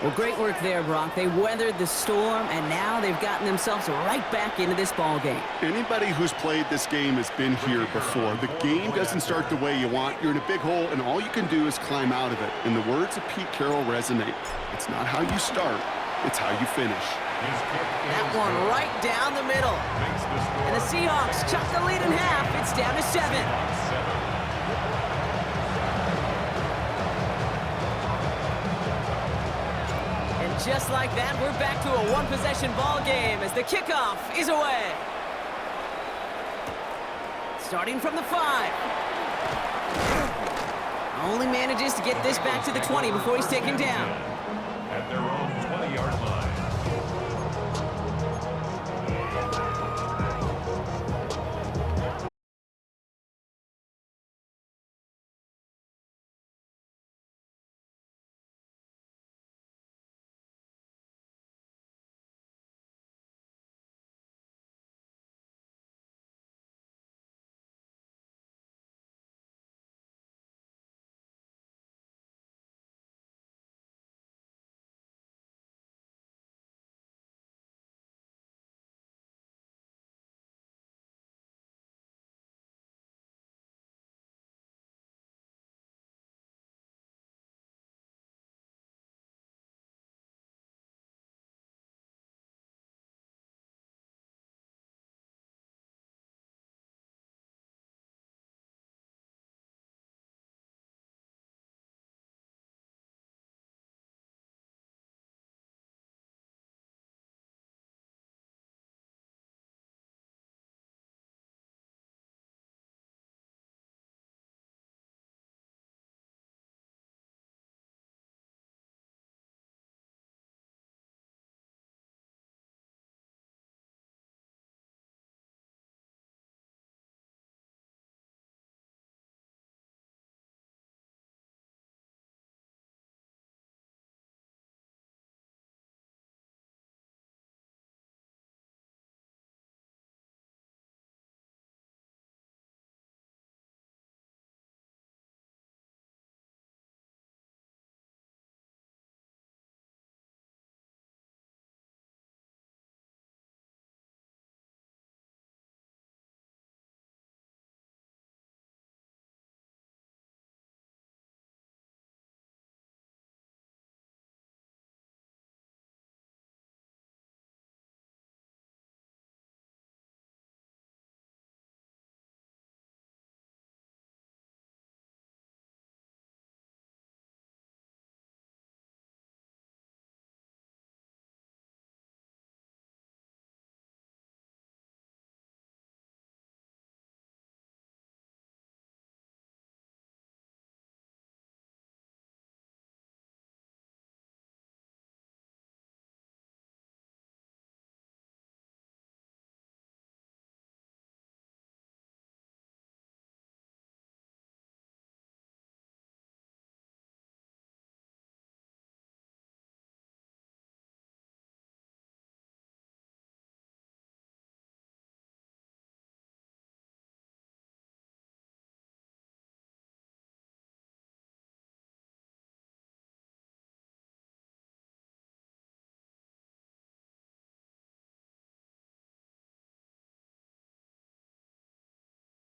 Well, great work there, Brock. They weathered the storm, and now they've gotten themselves right back into this ball game. Anybody who's played this game has been here before. The game doesn't start the way you want. You're in a big hole, and all you can do is climb out of it. And the words of Pete Carroll resonate. It's not how you start, it's how you finish. That one right down the middle. And the Seahawks chuck the lead in half. It's down to 7. Just like that, we're back to a one-possession ball game as the kickoff is away. Starting from the 5. Only manages to get this back to the 20 before he's taken down. At their own 20-yard line.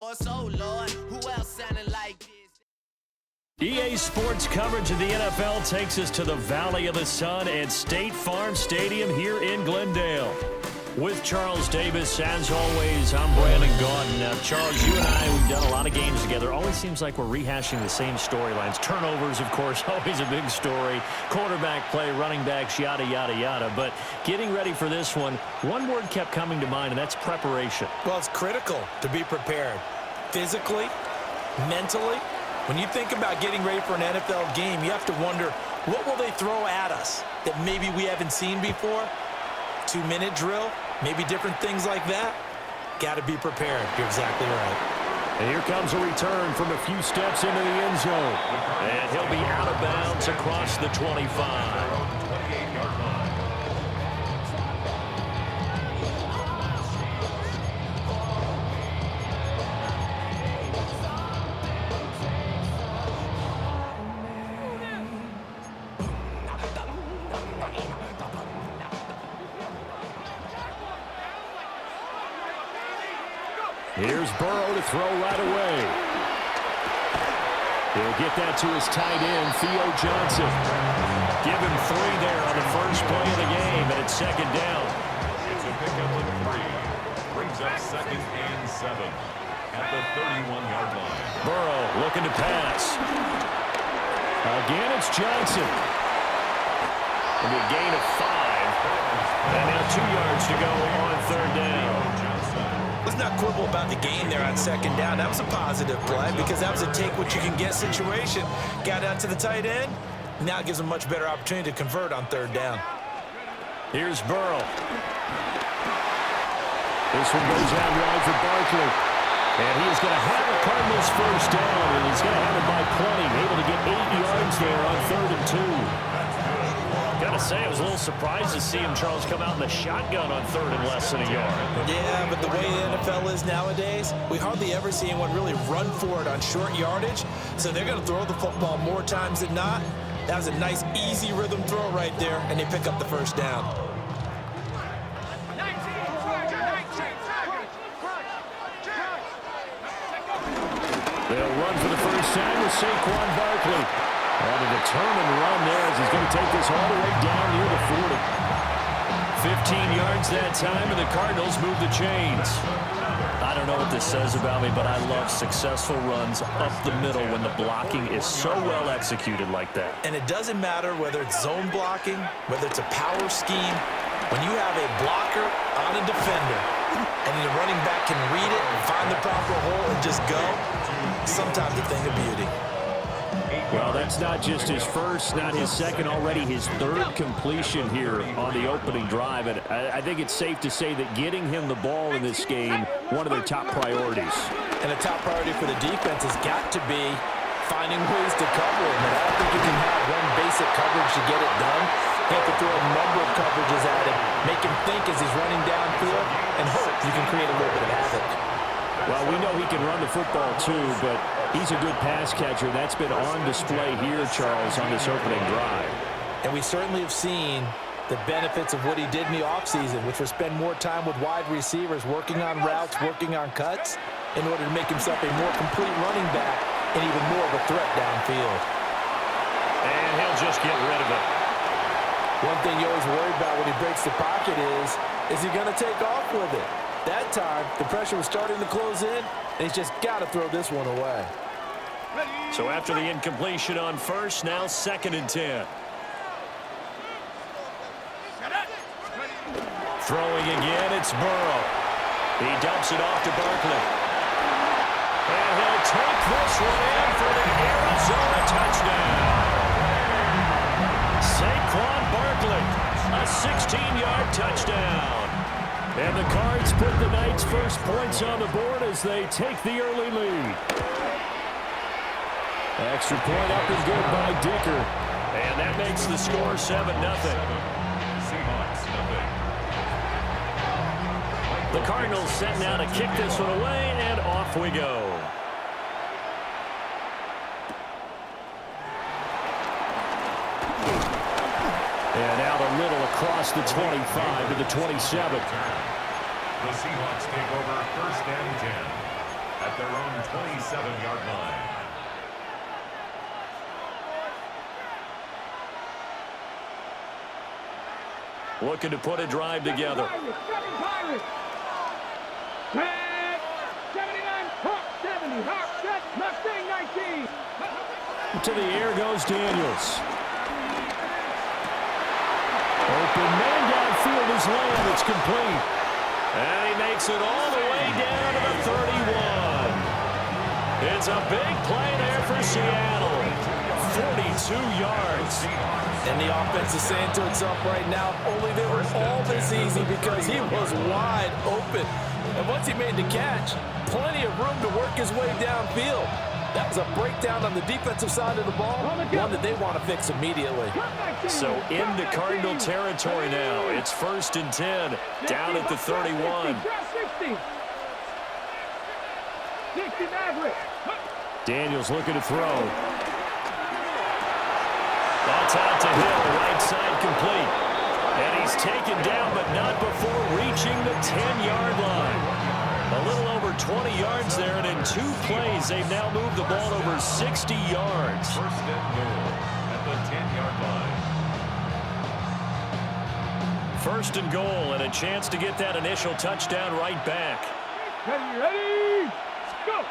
So, Lord, who else sounded like this? EA Sports coverage of the NFL takes us to the Valley of the Sun at State Farm Stadium here in Glendale. With Charles Davis, as always, I'm Brandon Gaudin. Now, Charles, you and I, we've done a lot of games together. Always seems like we're rehashing the same storylines. Turnovers, of course, always a big story. Quarterback play, running backs, yada, yada, yada. But getting ready for this one word kept coming to mind, and that's preparation. Well, it's critical to be prepared. Physically, mentally. When you think about getting ready for an NFL game, you have to wonder, what will they throw at us that maybe we haven't seen before? 2-minute drill, maybe different things like that. Got to be prepared. You're exactly right. And here comes a return from a few steps into the end zone. And he'll be out of bounds across the 25. Here's Burrow to throw right away. He'll get that to his tight end, Theo Johnson. Give him 3 there on the first play of the game, and it's second down. It's a pickup of 3. Brings up 2nd and 7 at the 31-yard line. Burrow looking to pass. Again, it's Johnson. It'll be a gain of 5. And now 2 yards to go on third down. Let's not quibble about the game there on second down. That was a positive play because that was a take-what-you-can-get situation. Got out to the tight end. Now it gives them a much better opportunity to convert on third down. Here's Burrow. This one goes out wide for Barkley. And he is going to have a Cardinals first down, and he's going to have it by plenty. Able to get 8 yards there on 3rd and 2. Gotta say, I was a little surprised to see him, Charles, come out in the shotgun on 3rd and less than a yard. Yeah, but the way the NFL is nowadays, we hardly ever see anyone really run for it on short yardage. So they're going to throw the football more times than not. That was a nice, easy rhythm throw right there, and they pick up the first down. They'll run for the first time with Saquon Barkley. And a determined run there as he's going to take this all the way down near the 40. 15 yards that time, and the Cardinals move the chains. I don't know what this says about me, but I love successful runs up the middle when the blocking is so well executed like that. And it doesn't matter whether it's zone blocking, whether it's a power scheme. When you have a blocker on a defender, and the running back can read it and find the proper hole and just go, sometimes a thing of beauty. Well, that's not just his first, not his second, already his 3rd completion here on the opening drive. And I think it's safe to say that getting him the ball in this game, one of their top priorities. And the top priority for the defense has got to be finding ways to cover him. And I don't think you can have one basic coverage to get it done. You have to throw a number of coverages at him, make him think as he's running downfield, and hope you can create a little bit of havoc. Well, we know he can run the football too, but he's a good pass catcher. That's been on display here, Charles, on this opening drive. And we certainly have seen the benefits of what he did in the offseason, which was spend more time with wide receivers, working on routes, working on cuts, in order to make himself a more complete running back and even more of a threat downfield. And he'll just get rid of it. One thing you always worry about when he breaks the pocket is he going to take off with it? That time, the pressure was starting to close in, and he's just got to throw this one away. So after the incompletion on first, now 2nd and 10. Throwing again, it's Burrow. He dumps it off to Barkley. And he'll take this one in for the Arizona touchdown. Saquon Barkley, a 16-yard touchdown. And the Cards put the Knights' first points on the board as they take the early lead. Extra point up and good by Dicker. And that makes the score 7-0. The Cardinals set now to kick this one away, and off we go. And out a little across the 25 to the 27. The Seahawks take over 1st and 10. at their own 27-yard line. Looking to put a drive together. Pirates. 79, Hawk 70, Hawk set, Mustang 19. To the air goes Daniels. Open man downfield is Lamb. It's complete. And he makes it all the way down to the 31. It's a big play there for Seattle. 42 yards. And the offense is saying to itself right now, only they were all this easy because he was wide open. And once he made the catch, plenty of room to work his way downfield. That was a breakdown on the defensive side of the ball, one that they want to fix immediately. So into Cardinal territory now. It's 1st and 10, down at the 31. 60 Maverick. Daniels looking to throw. That's out to Hill, right side complete. And he's taken down, but not before reaching the 10-yard line. A little over 20 yards there, and in 2 plays, they've now moved the ball over 60 yards. 1st and goal at the 10-yard line. 1st and goal, and a chance to get that initial touchdown right back. Ready, go!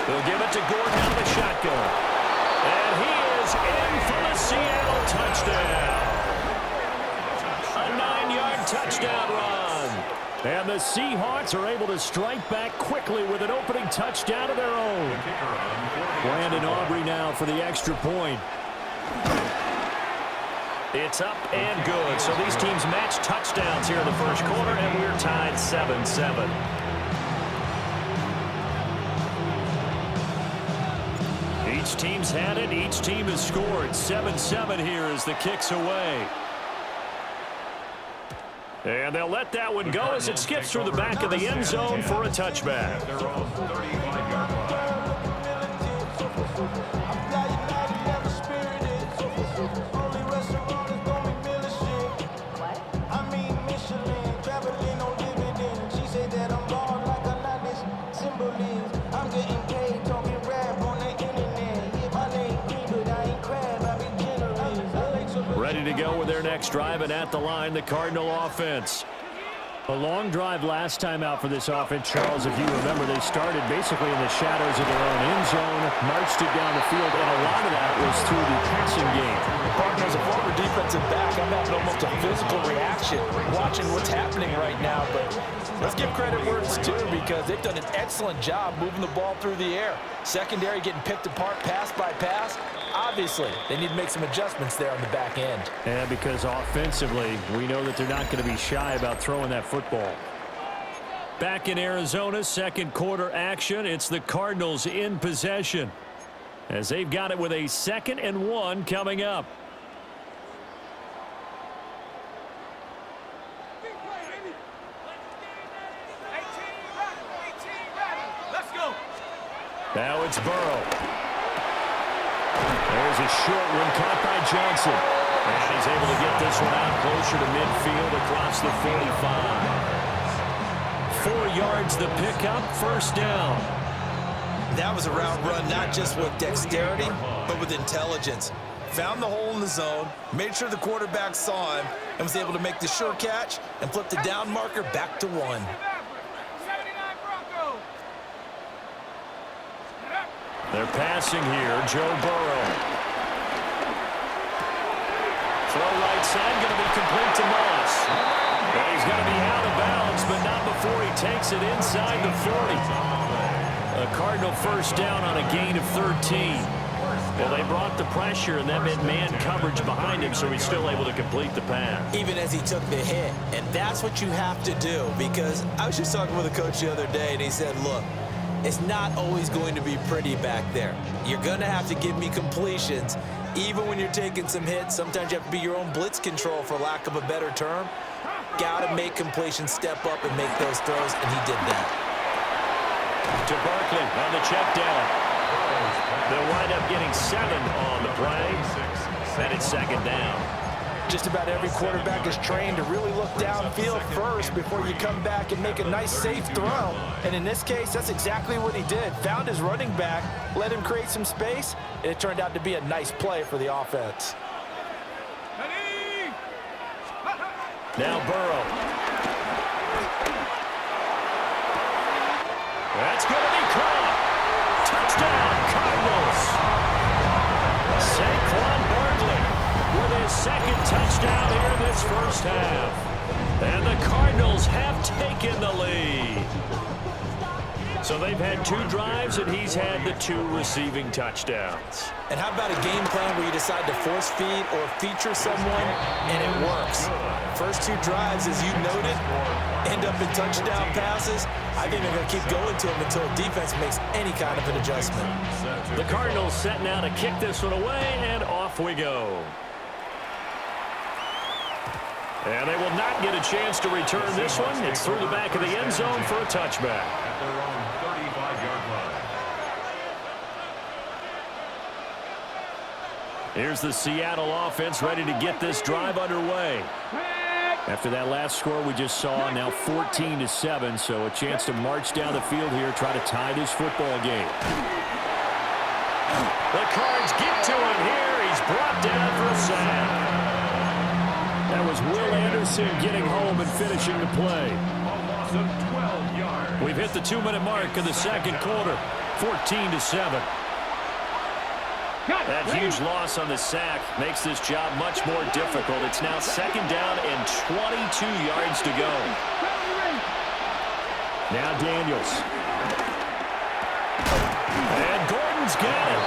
They'll give it to Gordon out of the shotgun. And he is in for the Seattle touchdown. A 9-yard touchdown run. And the Seahawks are able to strike back quickly with an opening touchdown of their own. Brandon Aubrey now for the extra point. It's up and good. So these teams match touchdowns here in the first quarter, and we're tied 7-7. Each team's had it. Each team has scored. 7-7 here as the kick's away. And they'll let that one go as it skips through the back of the end zone for a touchback. Ready to go with their next drive, and at the line, the Cardinal offense. A long drive last time out for this offense, Charles. If you remember, they started basically in the shadows of their own end zone, marched it down the field, and a lot of that was through the passing game. Partner, as a former defensive back, I'm having almost a physical reaction watching what's happening right now. But let's give credit where it's due because they've done an excellent job moving the ball through the air. Secondary getting picked apart pass by pass. Obviously, they need to make some adjustments there on the back end. And because offensively, we know that they're not going to be shy about throwing that football. Back in Arizona, second quarter action. It's the Cardinals in possession as they've got it with a 2nd and 1 coming up. Now it's Burrow. There's a short one caught by Johnson. And he's able to get this one out closer to midfield across the 45. 4 yards the pickup, 1st down. That was a route run not just with dexterity, but with intelligence. Found the hole in the zone, made sure the quarterback saw him, and was able to make the sure catch and flip the down marker back to 1. They're passing here, Joe Burrow. Throw right side, going to be complete to Moss. And he's going to be out of bounds, but not before he takes it inside the 40. A Cardinal 1st down on a gain of 13. Well, they brought the pressure, and that meant man coverage behind him, so he's still able to complete the pass. Even as he took the hit. And that's what you have to do, because I was just talking with a coach the other day, and he said, look, it's not always going to be pretty back there. You're going to have to give me completions. Even when you're taking some hits, sometimes you have to be your own blitz control, for lack of a better term. Got to make completions, step up and make those throws, and he did that. To Barkley on the check down. They'll wind up getting 7 on the play. And it's 2nd down. Just about every quarterback is trained to really look downfield first before you come back and make a nice, safe throw. And in this case, that's exactly what he did. Found his running back, let him create some space, and it turned out to be a nice play for the offense. Now Burrow. That's going to be caught. Touchdown, Cardinals. Saquon Barkley with his second touchdown here in this first half. And the Cardinals have taken the lead. So they've had 2 drives, and he's had the 2 receiving touchdowns. And how about a game plan where you decide to force feed or feature someone, and it works? First 2 drives, as you noted, end up in touchdown passes. I think they're going to keep going to them until defense makes any kind of an adjustment. The Cardinals setting out to kick this one away, and off we go. And they will not get a chance to return this one. It's through the back of the end zone for a touchback. At their own 35-yard line. Here's the Seattle offense ready to get this drive underway. After that last score we just saw, now 14-7, so a chance to march down the field here, try to tie this football game. The Cards get to him here. He's brought down for a sack. That was Will Anderson getting home and finishing the play. A loss of 12 yards. We've hit the 2-minute mark of the second quarter, 14-7. That huge loss on the sack makes this job much more difficult. It's now second down and 22 yards to go. Now Daniels. And Gordon's got it.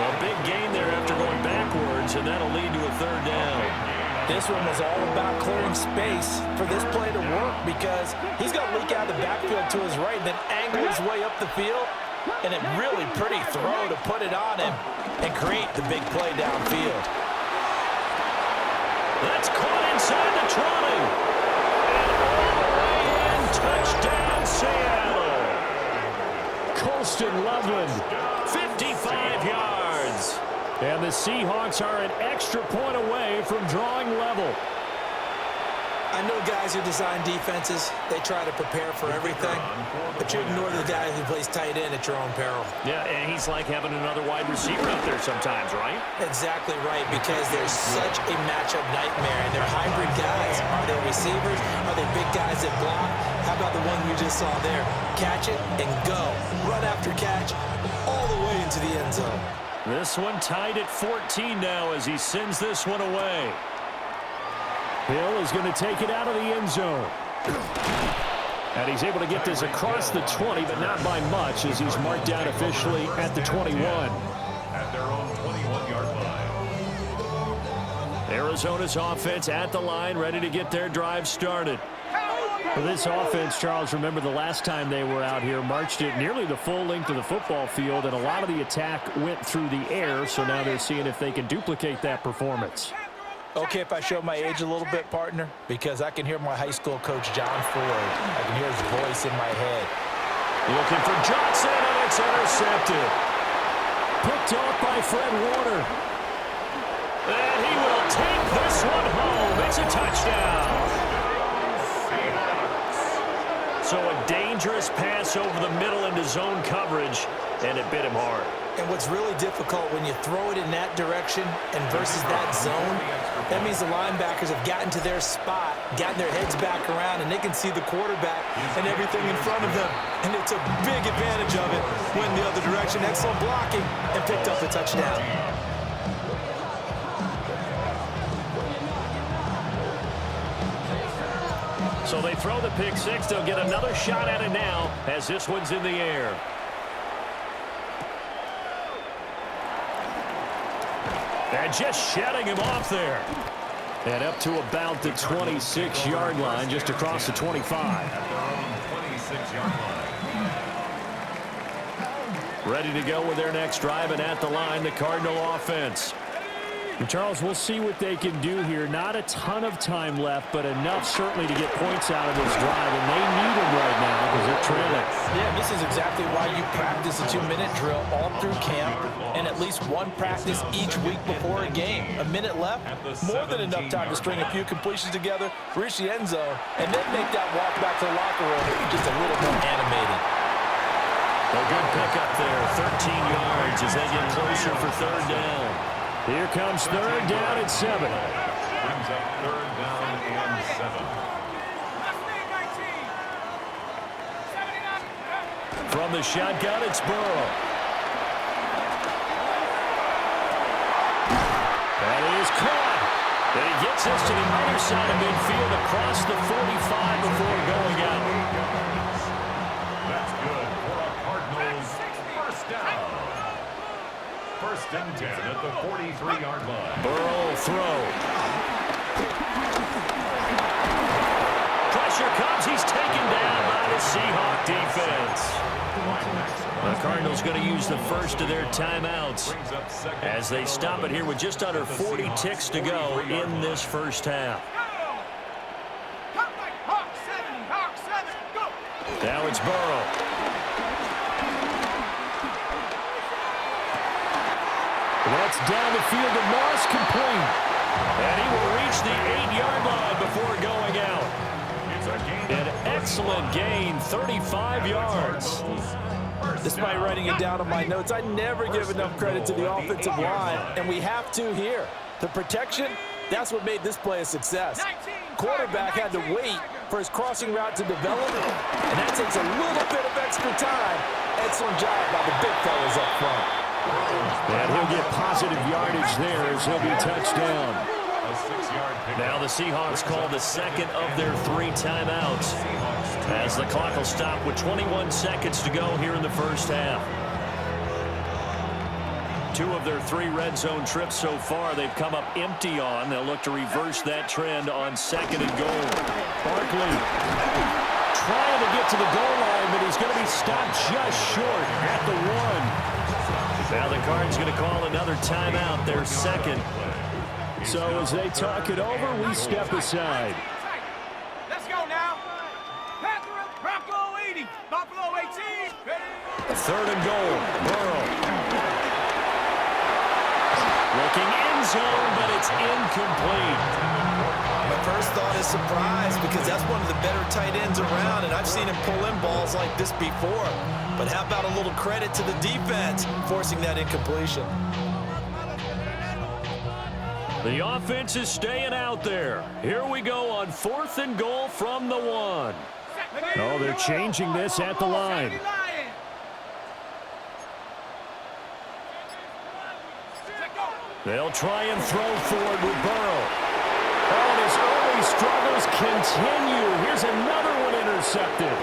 A big gain there after going backwards, and that'll lead to a third down. This one was all about clearing space for this play to work because he's going to leak out of the backfield to his right and then angle his way up the field. And a really pretty throw to put it on him and create the big play downfield. That's caught inside the 20. And touchdown, Seattle. Colston Loveland, 55 yards. And the Seahawks are an extra point away from drawing level. I know guys who design defenses, they try to prepare for everything, but you ignore the guy who plays tight end at your own peril. Yeah, and he's like having another wide receiver out there sometimes, right? Exactly right, because there's such a matchup nightmare, and they're hybrid guys. Are they receivers? Are they big guys that block? How about the one you just saw there? Catch it and go. Run after catch all the way into the end zone. This one tied at 14 now as he sends this one away. Hill is going to take it out of the end zone. And he's able to get this across the 20, but not by much as he's marked down officially at the 21. At their own 21-yard line. Arizona's offense at the line, ready to get their drive started. For this offense, Charles, remember the last time they were out here, marched it nearly the full length of the football field, and a lot of the attack went through the air, so now they're seeing if they can duplicate that performance. Okay, if I show my age a little bit, partner, because I can hear my high school coach, John Ford. I can hear his voice in my head. Looking for Johnson, and it's intercepted. Picked off by Fred Warner. And he will take this one home. It's a touchdown. So a dangerous pass over the middle into zone coverage, and it bit him hard. And what's really difficult when you throw it in that direction and versus that zone, that means the linebackers have gotten to their spot, gotten their heads back around, and they can see the quarterback and everything in front of them. And they took big advantage of it, went the other direction, excellent blocking, and picked up the touchdown. So they throw the pick six. They'll get another shot at it now as this one's in the air. And just shedding him off there. And up to about the 26-yard line, just across the 25. At their own 26-yard line. Ready to go with their next drive, and at the line, the Cardinal offense. And Charles, we'll see what they can do here. Not a ton of time left, but enough certainly to get points out of this drive, and they need them right now because they're trailing. Yeah, this is exactly why you practice a 2-minute drill all through camp and at least one practice each week before a game. A minute left, more than enough time to string a few completions together, reach the end zone, and then make that walk back to the locker room just a little more animated. A good pickup there, 13 yards as they get closer for third down. Here comes third down at 7. Brings up third down and 7. From the shotgun, it's Burrow. That is caught. And he gets us to the other side of midfield across the 45 before going out. That's good for a Cardinals first down. First and 10 at the 43-yard line. Burrow throw. Pressure comes. He's taken down by the Seahawk defense. The Cardinals going to use the first of their timeouts as they stop it here with just under 40 ticks to go in this first half. Now it's Burrow. That's down the field to Moss, complete. And he will reach the 8-yard line before going out. An excellent gain, 35 yards. Despite writing it down on my notes, I never give enough credit to the offensive line, and we have to here. The protection, that's what made this play a success. Quarterback had to wait for his crossing route to develop, and that takes a little bit of extra time. Excellent job by the big fellas up front. And he'll get positive yardage there as he'll be touched down. Now the Seahawks call the second of their 3 timeouts as the clock will stop with 21 seconds to go here in the first half. 2 of their 3 red zone trips so far they've come up empty on. They'll look to reverse that trend on second and goal. Barkley trying to get to the goal line, but he's going to be stopped just short at the 1. Now the Cards going to call another timeout, their second. So as they talk it over, we step aside. Let's go now. Bronco 80, Buffalo 18. Third and goal. Burrow. Looking end zone, but it's incomplete. My first thought is surprise because that's one of the better tight ends around, and I've seen him pull in balls like this before. But how about a little credit to the defense forcing that incompletion? The offense is staying out there. Here we go on 4th and goal from the 1. Oh, they're changing this at the line. They'll try and throw forward with Burrow. Oh, and his early struggles continue. Here's another one intercepted.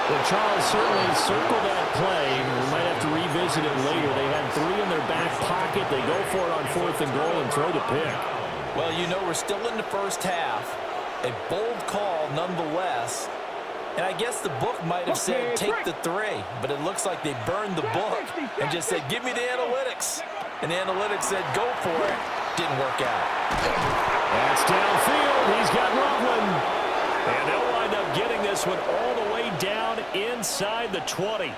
Well, Charles certainly circled that play. We might have to revisit it later. They had 3 in their back pocket. They go for it on 4th and goal and throw the pick. Well, you know, we're still in the first half. A bold call nonetheless. And I guess the book might have said take the 3, but it looks like they burned the book and just said, give me the analytics. And the analytics said, go for it. Didn't work out. That's downfield. He's got Loveland. And they'll wind up getting this one all the way down inside the 20.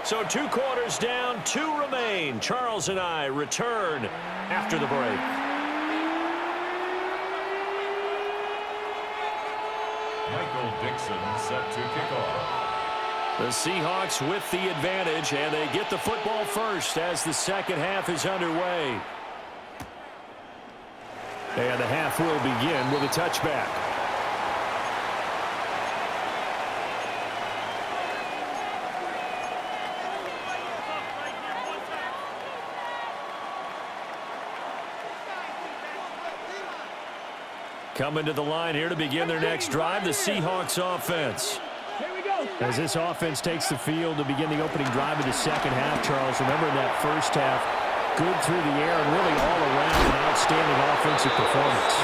So 2 quarters down, 2 remain. Charles and I return after the break. Michael Dixon set to kick off. The Seahawks with the advantage, and they get the football first as the second half is underway. And the half will begin with a touchback. Coming to the line here to begin their next drive, the Seahawks offense. As this offense takes the field to begin the opening drive of the second half, Charles, remember in that first half, good through the air and really all around an outstanding offensive performance.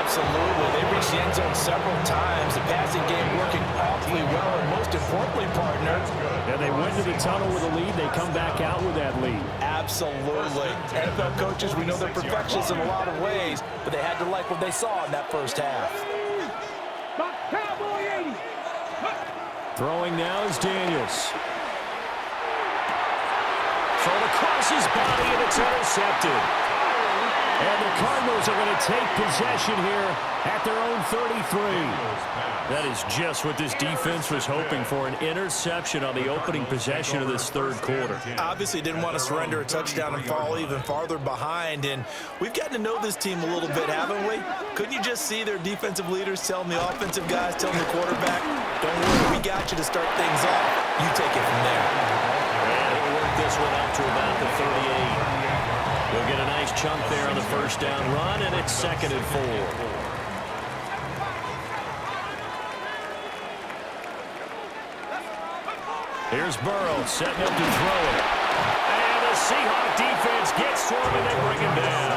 Absolutely. They reached the end zone several times. The passing game working awfully well, and most importantly, partner. Yeah, they went to the tunnel with a lead. They come back out with that lead. Absolutely. NFL coaches, we know they're perfectionists in a lot of ways, but they had to like what they saw in that first half. Throwing now is Daniels. Thrown across his body, and it's intercepted. And the Cardinals are going to take possession here at their own 33. That is just what this defense was hoping for, an interception on the opening possession of this third quarter. Obviously didn't want to surrender a touchdown and fall even farther behind, and we've gotten to know this team a little bit, haven't we? Couldn't you just see their defensive leaders telling the offensive guys, telling the quarterback, don't worry, we got you to start things off. You take it from there. And he'll work this one up to about the 38. We'll get a nice chunk there on the first down run, and it's 2nd and 4. Here's Burrow setting up to throw it. And the Seahawk defense gets to him, and they bring him down.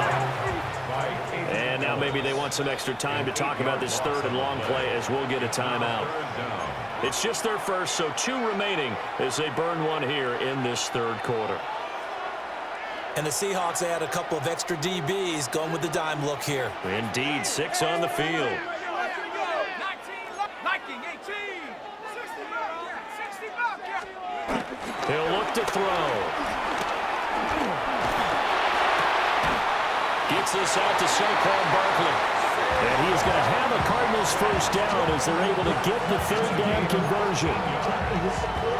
And now maybe they want some extra time to talk about this 3rd and long play as we'll get a timeout. It's just their first, so 2 remaining as they burn one here in this 3rd quarter. And the Seahawks add a couple of extra DBs going with the dime look here. Indeed, 6 on the field. He'll look to throw. Gets this out to Saquon Barkley. And he's going to have a Cardinals first down as they're able to get the 3rd down conversion.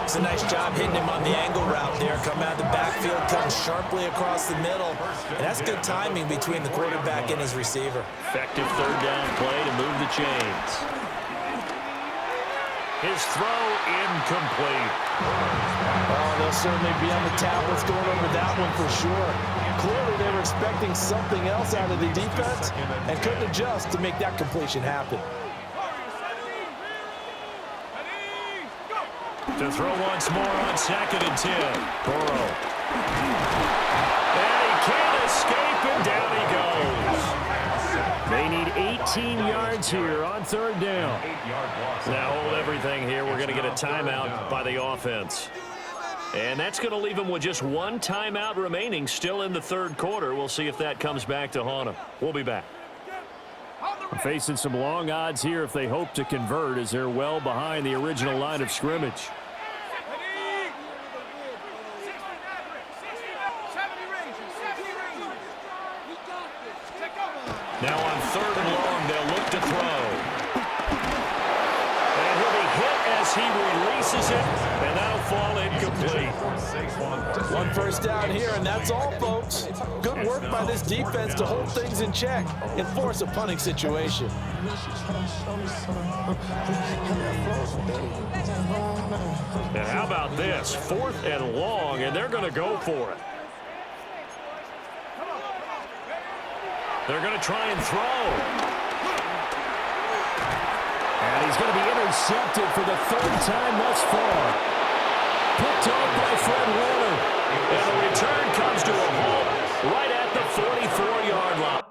It's a nice job hitting him on the angle route there. Come out of the backfield, cutting sharply across the middle. And that's good timing between the quarterback and his receiver. Effective 3rd down play to move the chains. His throw incomplete. Oh, they'll certainly be on the tablets going over that one for sure. Clearly, they were expecting something else out of the defense and couldn't adjust to make that completion happen. To throw once more on 2nd and 10. Burrow. And he can't escape, and down he goes. They need 18 yards here on 3rd down. Now hold everything here. We're going to get a timeout by the offense. And that's going to leave them with just 1 timeout remaining still in the 3rd quarter. We'll see if that comes back to haunt them. We'll be back. Facing some long odds here if they hope to convert as they're well behind the original line of scrimmage. Now on 3rd and long, they'll look to throw. And he'll be hit as he releases it, and that'll fall incomplete. 1 first down here, and that's all, folks. Good work by this defense to hold things in check and force a punting situation. And how about this? 4th and long, and they're going to go for it. They're going to try and throw. And he's going to be intercepted for the 3rd time thus far. Picked off by Fred Warner. And the return comes to a halt right at the 44-yard line.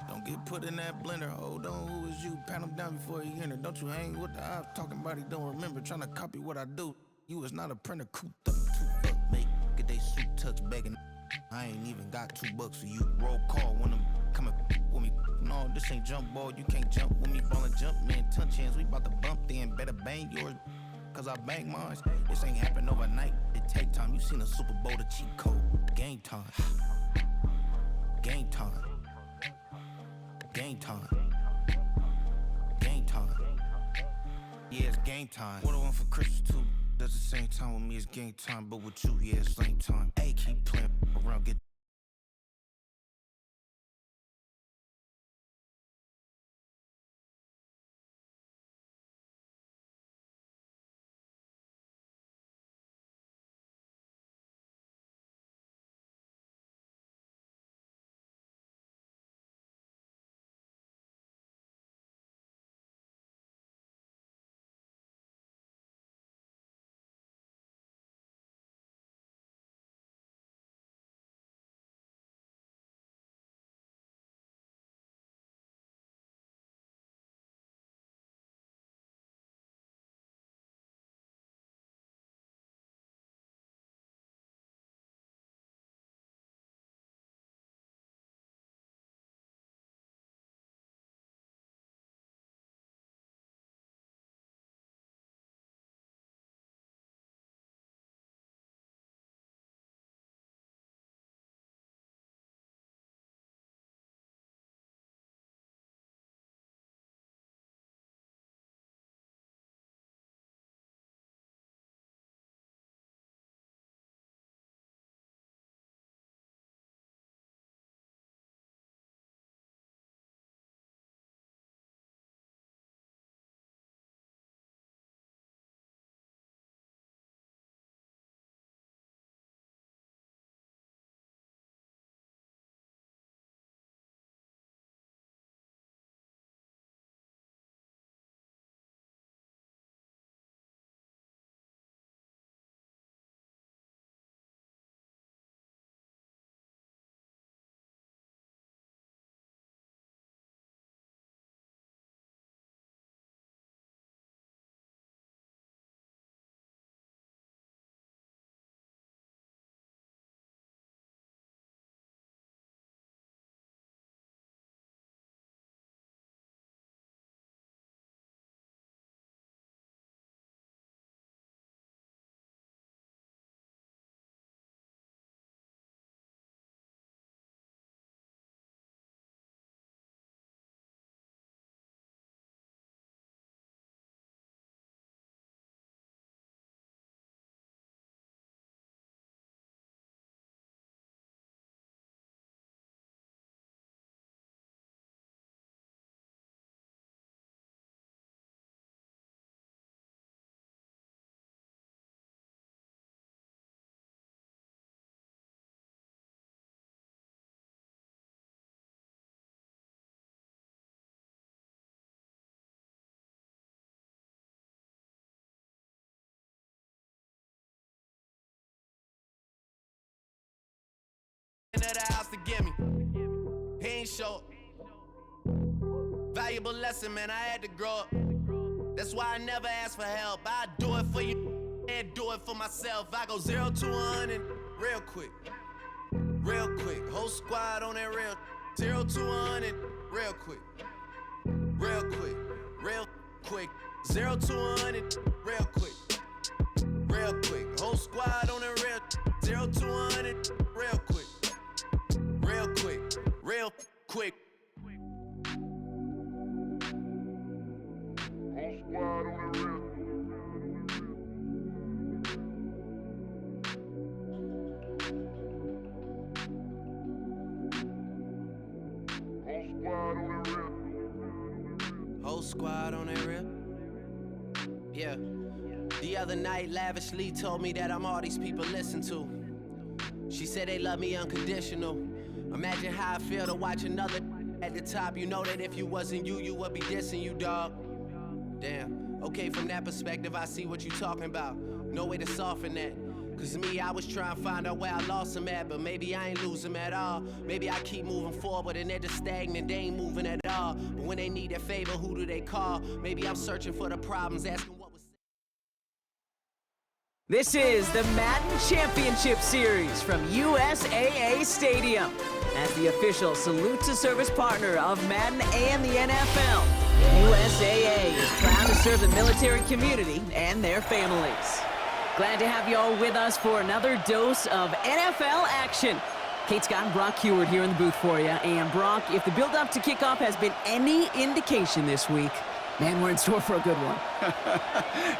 Don't get put in that blender. Hold on, who is you? Pat him down before he enter. Don't you hang with the ops talking about he don't remember. Trying to copy what I do. You is not a printer. Cooped up, too up, mate. Get they suit tucks begging. I ain't even got $2 for you. Roll call when I'm coming with me. No, this ain't jump ball. You can't jump with me. Ballin' jump, man. Touch hands. We about to bump then. Better bang yours. Cause I bang mine. This ain't happen overnight. It take time. You seen a Super Bowl, the cheat code. Game time. Game time. Game time. Game time. Yeah, it's game time. What I want for Christmas too. That's the same time with me, it's game time. But with you, yeah, it's same time. Hey, keep playing around, get at the house to give me. He ain't show up. Valuable lesson, man, I had to grow up. That's why I never ask for help. I do it for you and do it for myself. I go 0 to 100 real quick. Real quick. Whole squad on that real. 0 to 100 real quick. Real quick. Real quick. 0 to 100 real quick. Real quick. Whole squad on that real. 0 to 100 real quick. Real quick. Real quick. Whole squad on that real. Yeah. The other night, lavishly told me that I'm all these people listen to. She said they love me unconditional. Imagine how I feel to watch another at the top. You know that if you wasn't you, you would be dissing you, dog. Damn. Okay, from that perspective, I see what you talking about. No way to soften that. Cause me, I was trying to find out where I lost them at, but maybe I ain't lose them at all. Maybe I keep moving forward and they're just stagnant, they ain't moving at all. But when they need a favor, who do they call? Maybe I'm searching for the problems, asking what was... This is the Madden Championship Series from USAA Stadium. As the official salute to service partner of Madden and the NFL, USAA is proud to serve the military community and their families. Glad to have you all with us for another dose of NFL action. Kate Scott and Brock Heward here in the booth for you. And Brock, if the build-up to kickoff has been any indication this week, man, we're in store for a good one.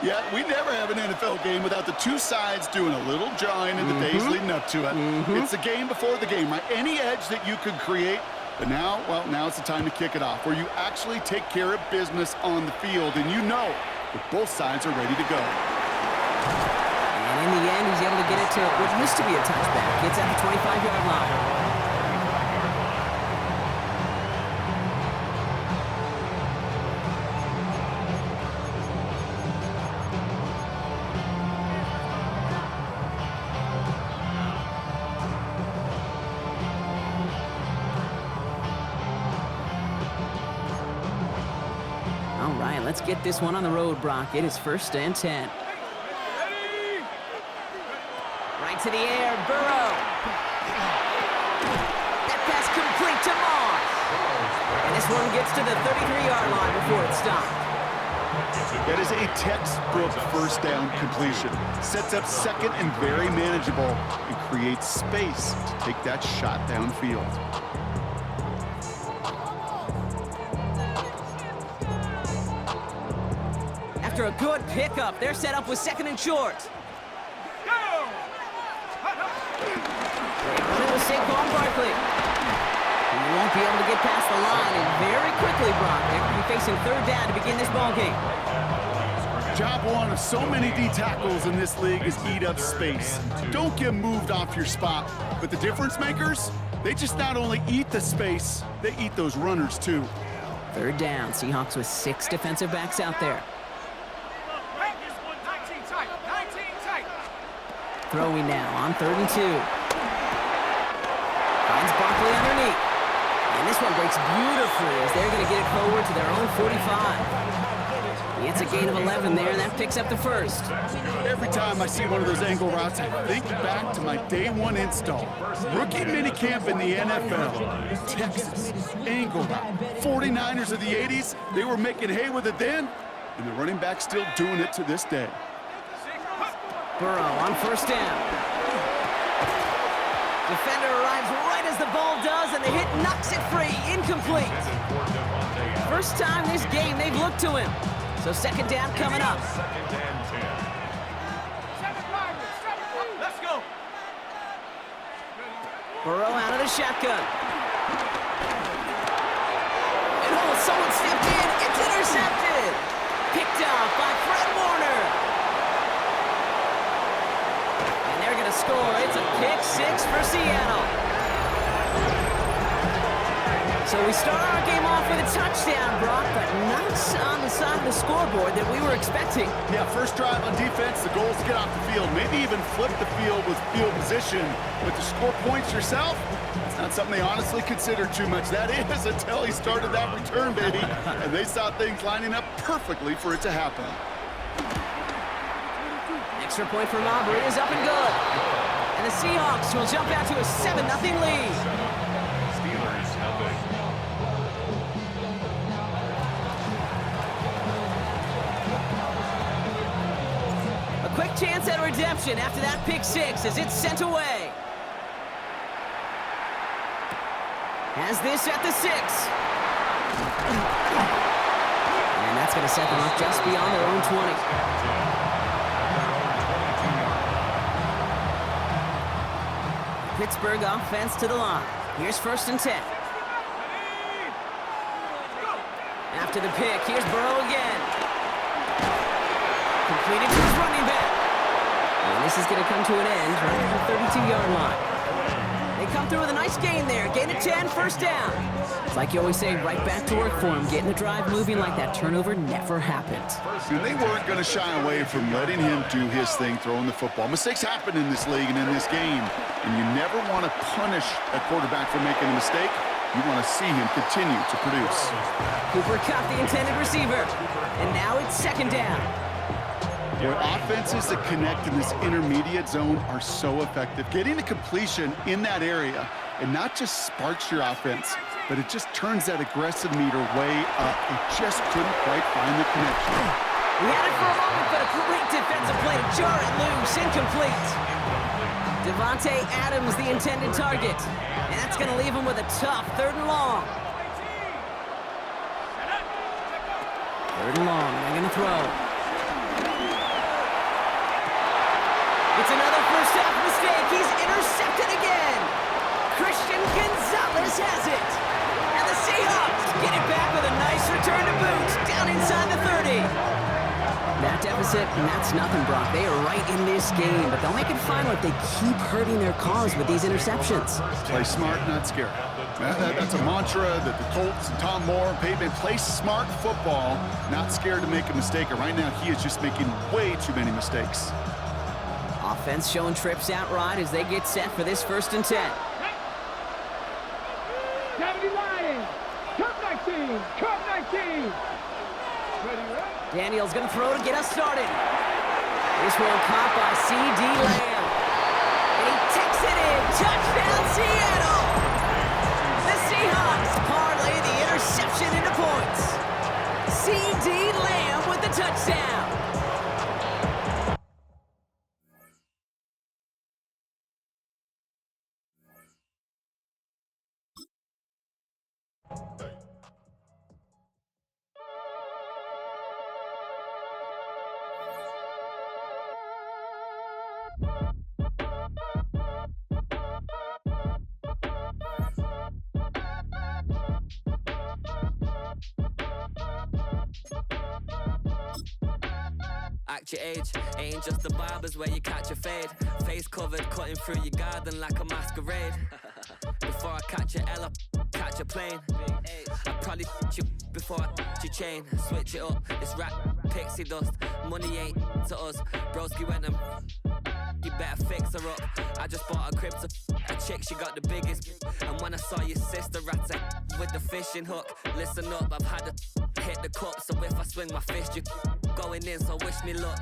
Yeah, we never have an NFL game without the two sides doing a little jawing in the days leading up to it. It's the game before the game, right? Any edge that you could create. But now, well, now it's the time to kick it off, where you actually take care of business on the field, and you know that both sides are ready to go. And in the end, he's able to get it to what used to be a touchback. It's at the 25-yard line. All right, let's get this one on the road, Brock. It is 1st and 10. Right to the air, Burrow. That pass complete to Moss. And this one gets to the 33-yard line before it's stopped. That is a textbook first down completion. Sets up second and very manageable and creates space to take that shot downfield. After a good pickup, they're set up with 2nd and short. It was Saquon Barkley. And he won't be able to get past the line, and very quickly, Brock, they're going to be facing 3rd down to begin this ball game. Job one of so many D tackles in this league is eat up space. Don't get moved off your spot. But the difference makers, they just not only eat the space, they eat those runners too. 3rd down, Seahawks with 6 defensive backs out there. Throwing now on 3rd and 2. Finds Barkley underneath. And this one breaks beautifully as they're going to get it forward to their own 45. It's a gain of 11 there, and that picks up the 1st. Every time I see one of those angle routes, I think back to my day one install. Rookie minicamp in the NFL. Texas, angle route. 49ers of the 80s, they were making hay with it then, and the running back's still doing it to this day. Burrow on 1st down. Defender arrives right as the ball does, and the hit knocks it free. Incomplete. First time this game they've looked to him. So 2nd down coming up. Let's go. Burrow out of the shotgun. And someone stepped in. It's intercepted. Picked off by Fred Warner. To score. It's a pick 6 for Seattle. So we start our game off with a touchdown, Brock, but not on the side of the scoreboard that we were expecting. Yeah, first drive on defense, the goal is to get off the field, maybe even flip the field with field position. But to score points yourself, it's not something they honestly consider too much. That is until he started that return, baby. And they saw things lining up perfectly for it to happen. Extra point for Aubrey is up and good. And the Seahawks will jump out to a 7-0 lead. Steelers have it. A quick chance at redemption after that pick six as it's sent away. Has this at the 6. And that's going to set them up just beyond their own 20. Pittsburgh offense to the line. Here's 1st and 10. After the pick, here's Burrow again. Completed to his running back. And this is going to come to an end right at the 32-yard line. They come through with a nice gain there. Gain of 10, 1st down. It's like you always say, right back to work for him. Getting the drive moving like that turnover never happened. And they weren't going to shy away from letting him do his thing, throwing the football. Mistakes happen in this league and in this game. And you never want to punish a quarterback for making a mistake. You want to see him continue to produce. Cooper Kupp, the intended receiver. And now it's 2nd down. Where offenses that connect in this intermediate zone are so effective. Getting a completion in that area, and not just sparks your offense, but it just turns that aggressive meter way up. It just couldn't quite find the connection. We had it for a moment, but a great defensive play to jar it loose. Incomplete. Devontae Adams, the intended target. And that's going to leave him with a tough 3rd and long. 3rd and long. They're going to throw. It's another first half mistake. He's intercepted again. Christian Gonzalez has it. And the Seahawks get it back with a nice return to boot down inside the 30. That deficit, and that's nothing, Brock. They are right in this game, but they'll make it final if they keep hurting their cause with these interceptions. Play smart, not scared. That's a mantra that the Colts and Tom Moore and Payton play smart football, not scared to make a mistake. And right now, he is just making way too many mistakes. Offense showing trips out right as they get set for this 1st and 10. 70 Lions. Cup 19. Cup 19. Daniel's going to throw to get us started. This one caught by C.D. Lamb. And he takes it in. Touchdown, Seattle. The Seahawks parlay the interception into points. C.D. Lamb with the touchdown. Act your age, ain't just the barbers where you catch a fade. Face covered, cutting through your garden like a masquerade. Before I catch a L up, catch a plane. I probably you before I your chain. Switch it up, it's rap, pixie dust. Money ain't to us. Broski went and you better fix her up. I just bought a crib to a chick, she got the biggest. And when I saw your sister rat with the fishing hook, listen up, I've had to hit the cup. So if I swing my fist, you going in, so wish me luck.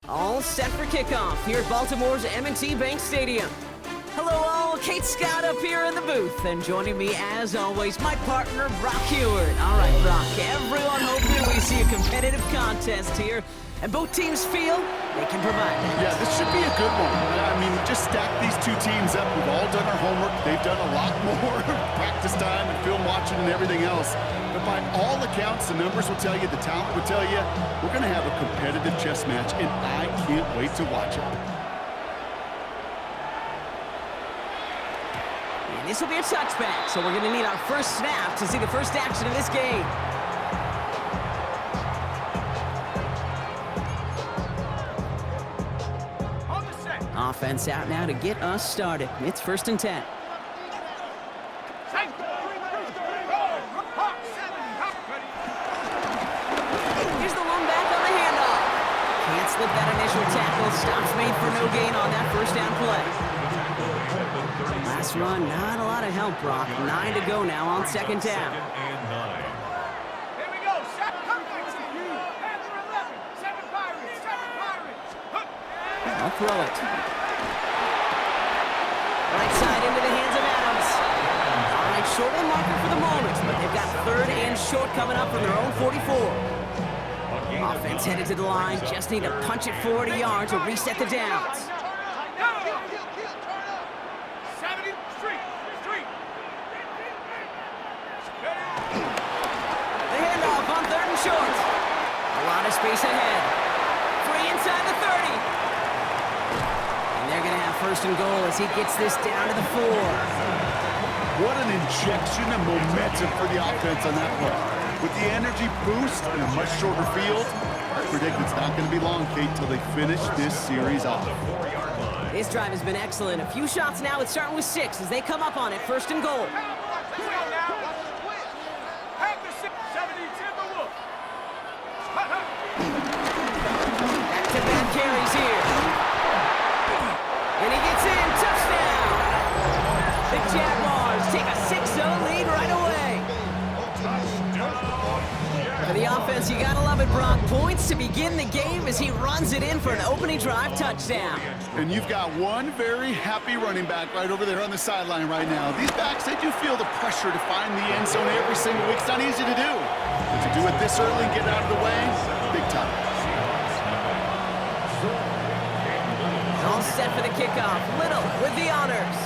All set for kickoff here at Baltimore's M&T Bank Stadium. Hello all, Kate Scott up here in the booth, and joining me as always, my partner Brock Heward. All right, Brock, everyone hoping we see a competitive contest here, and both teams feel they can provide that. Yeah, this should be a good one. I mean, just stack these two teams up. We've all done our homework. They've done a lot more practice time and film watching and everything else. But by all accounts, the numbers will tell you, the talent will tell you, we're going to have a competitive chess match, and I can't wait to watch it. And this will be a touchback, so we're going to need our first snap to see the first action of this game. offense out now to get us started. It's 1st and 10. Here's the one back on the handoff. Can't slip that initial tackle. Stops made for no gain on that 1st down play. Last run, not a lot of help, Brock. 9 to go now on 2nd down. I'll throw it. Right side into the hands of Adams. All right, short of the marker for the moment, but they've got 3rd and short coming up from their own 44. Offense headed to the line, just need to punch it forward a yard to reset the downs. The handoff on 3rd and short. A lot of space ahead. Free inside the 30. They're going to have 1st and goal as he gets this down to the 4. What an injection of momentum for the offense on that play. With the energy boost and a much shorter field, I predict it's not going to be long, Kate, till they finish this series off. This drive has been excellent. A few shots now. It's starting with 6 as they come up on it. 1st and goal. Back-to-back carries here. And he gets in. Touchdown! The Jaguars take a 6-0 lead right away. For the offense, you gotta love it, Brock. Points to begin the game as he runs it in for an opening drive touchdown. And you've got one very happy running back right over there on the sideline right now. These backs, they do feel the pressure to find the end zone every single week. It's not easy to do. But to do it this early and get it out of the way, big time. All set for the kickoff. Little with the honors.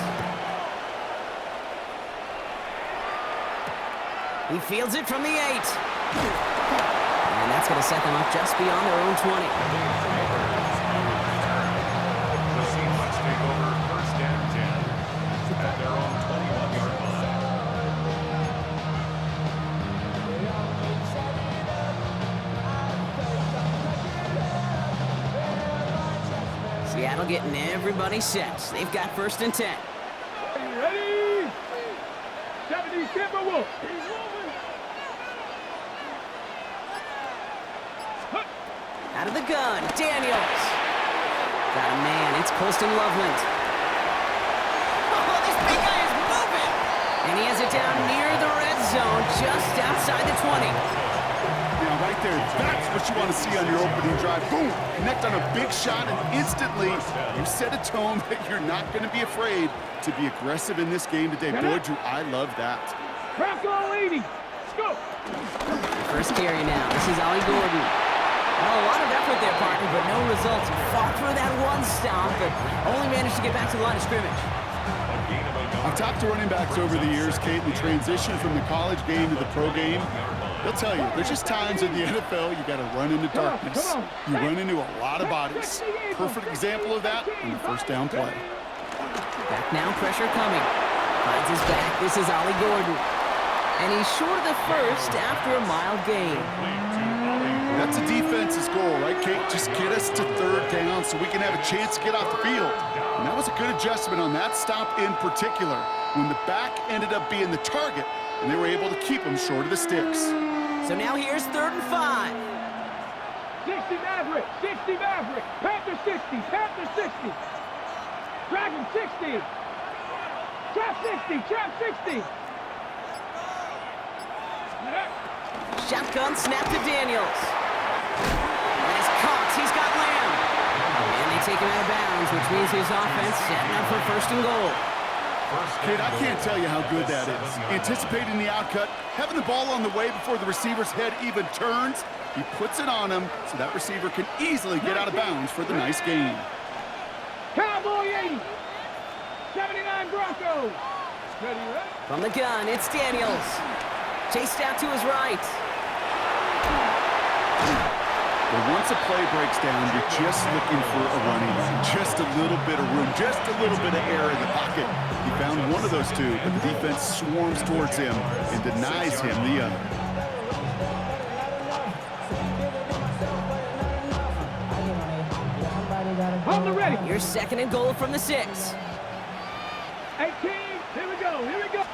He fields it from the 8. And that's going to set them up just beyond their own 20. The Seahawks take over 1st and 10 at their own 21-yard line. Seattle getting everybody set. They've got 1st and 10. Ready? 70 Timberwolves. Out of the gun, Daniels. Got a man, it's Colston Loveland. Oh, this big guy is moving! And he has it down near the red zone, just outside the 20. Yeah, right there, that's what you want to see on your opening drive. Boom! Connect on a big shot, and instantly you set a tone that you're not going to be afraid to be aggressive in this game today. Boy, do I love that. Crack all 80. Let's go. First carry now. This is Ollie Gordon. Well, a lot of effort there, partner, but no results. He fought through that one stop, but only managed to get back to the line of scrimmage. I've talked to running backs over the years, Kate, the transition from the college game to the pro game. They'll tell you, there's just times in the NFL you got to run into darkness. You run into a lot of bodies. Perfect example of that on the 1st down play. Back now, pressure coming. Finds his back. This is Ollie Gordon. And he's short of the 1st after a mild gain. That's a defense's goal, right, Kate? Just get us to 3rd down so we can have a chance to get off the field. And that was a good adjustment on that stop in particular, when the back ended up being the target, and they were able to keep him short of the sticks. So now here's 3rd and 5. 60 Maverick, 60 Maverick. Panther 60, Panther 60. Dragon 60. Trap 60, Trap 60. Shotgun snap to Daniels. And he's caught. He's got Lamb. And they take him out of bounds, which means his offense setting up for 1st and goal. Kate, I can't tell you how good that is. Anticipating the outcut, having the ball on the way before the receiver's head even turns, he puts it on him so that receiver can easily get out of bounds for the nice gain. Cowboy 80. 79 Broncos. Ready, right? From the gun, it's Daniels. Chased out to his right. But once a play breaks down, you're just looking for a running back. Just a little bit of room, just a little bit of air in the pocket. He found one of those two, but the defense swarms towards him and denies him the other. On the ready. Here's 2nd and goal from the 6. 18, here we go, here we go.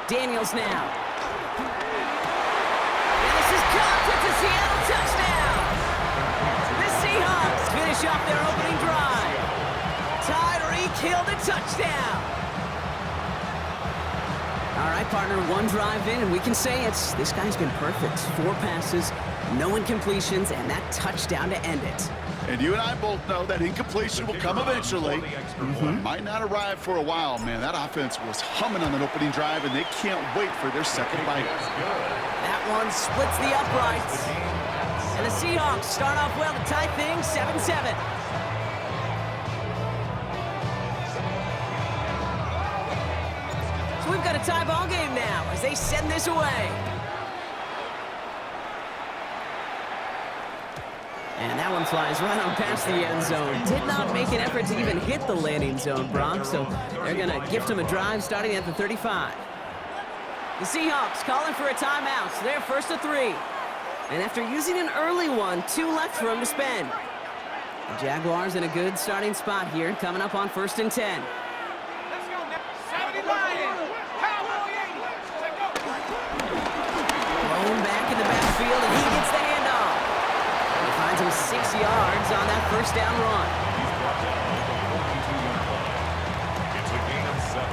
Daniels now. And this is caught. It's a Seattle touchdown. The Seahawks finish off their opening drive. Tyreek Hill the touchdown. All right, partner, one drive in, and we can say this guy's been perfect. 4 passes, no incompletions, and that touchdown to end it. And you and I both know that incompletion will come eventually. Might not arrive for a while, man. That offense was humming on that opening drive, and they can't wait for their second bite. That one splits the uprights. And the Seahawks start off well to tie things 7-7. So we've got a tie ball game now as they send this away. And that one flies right on past the end zone. Did not make an effort to even hit the landing zone, Brock, so they're going to gift him a drive starting at the 35. The Seahawks calling for a timeout, so they're 1st and 3. And after using an early one, 2 left for him to spend. The Jaguars in a good starting spot here, coming up on 1st and 10. Thrown back in the backfield, and he gets the handoff. He finds him 6 yards on that 1st down run. It's a gain of 7.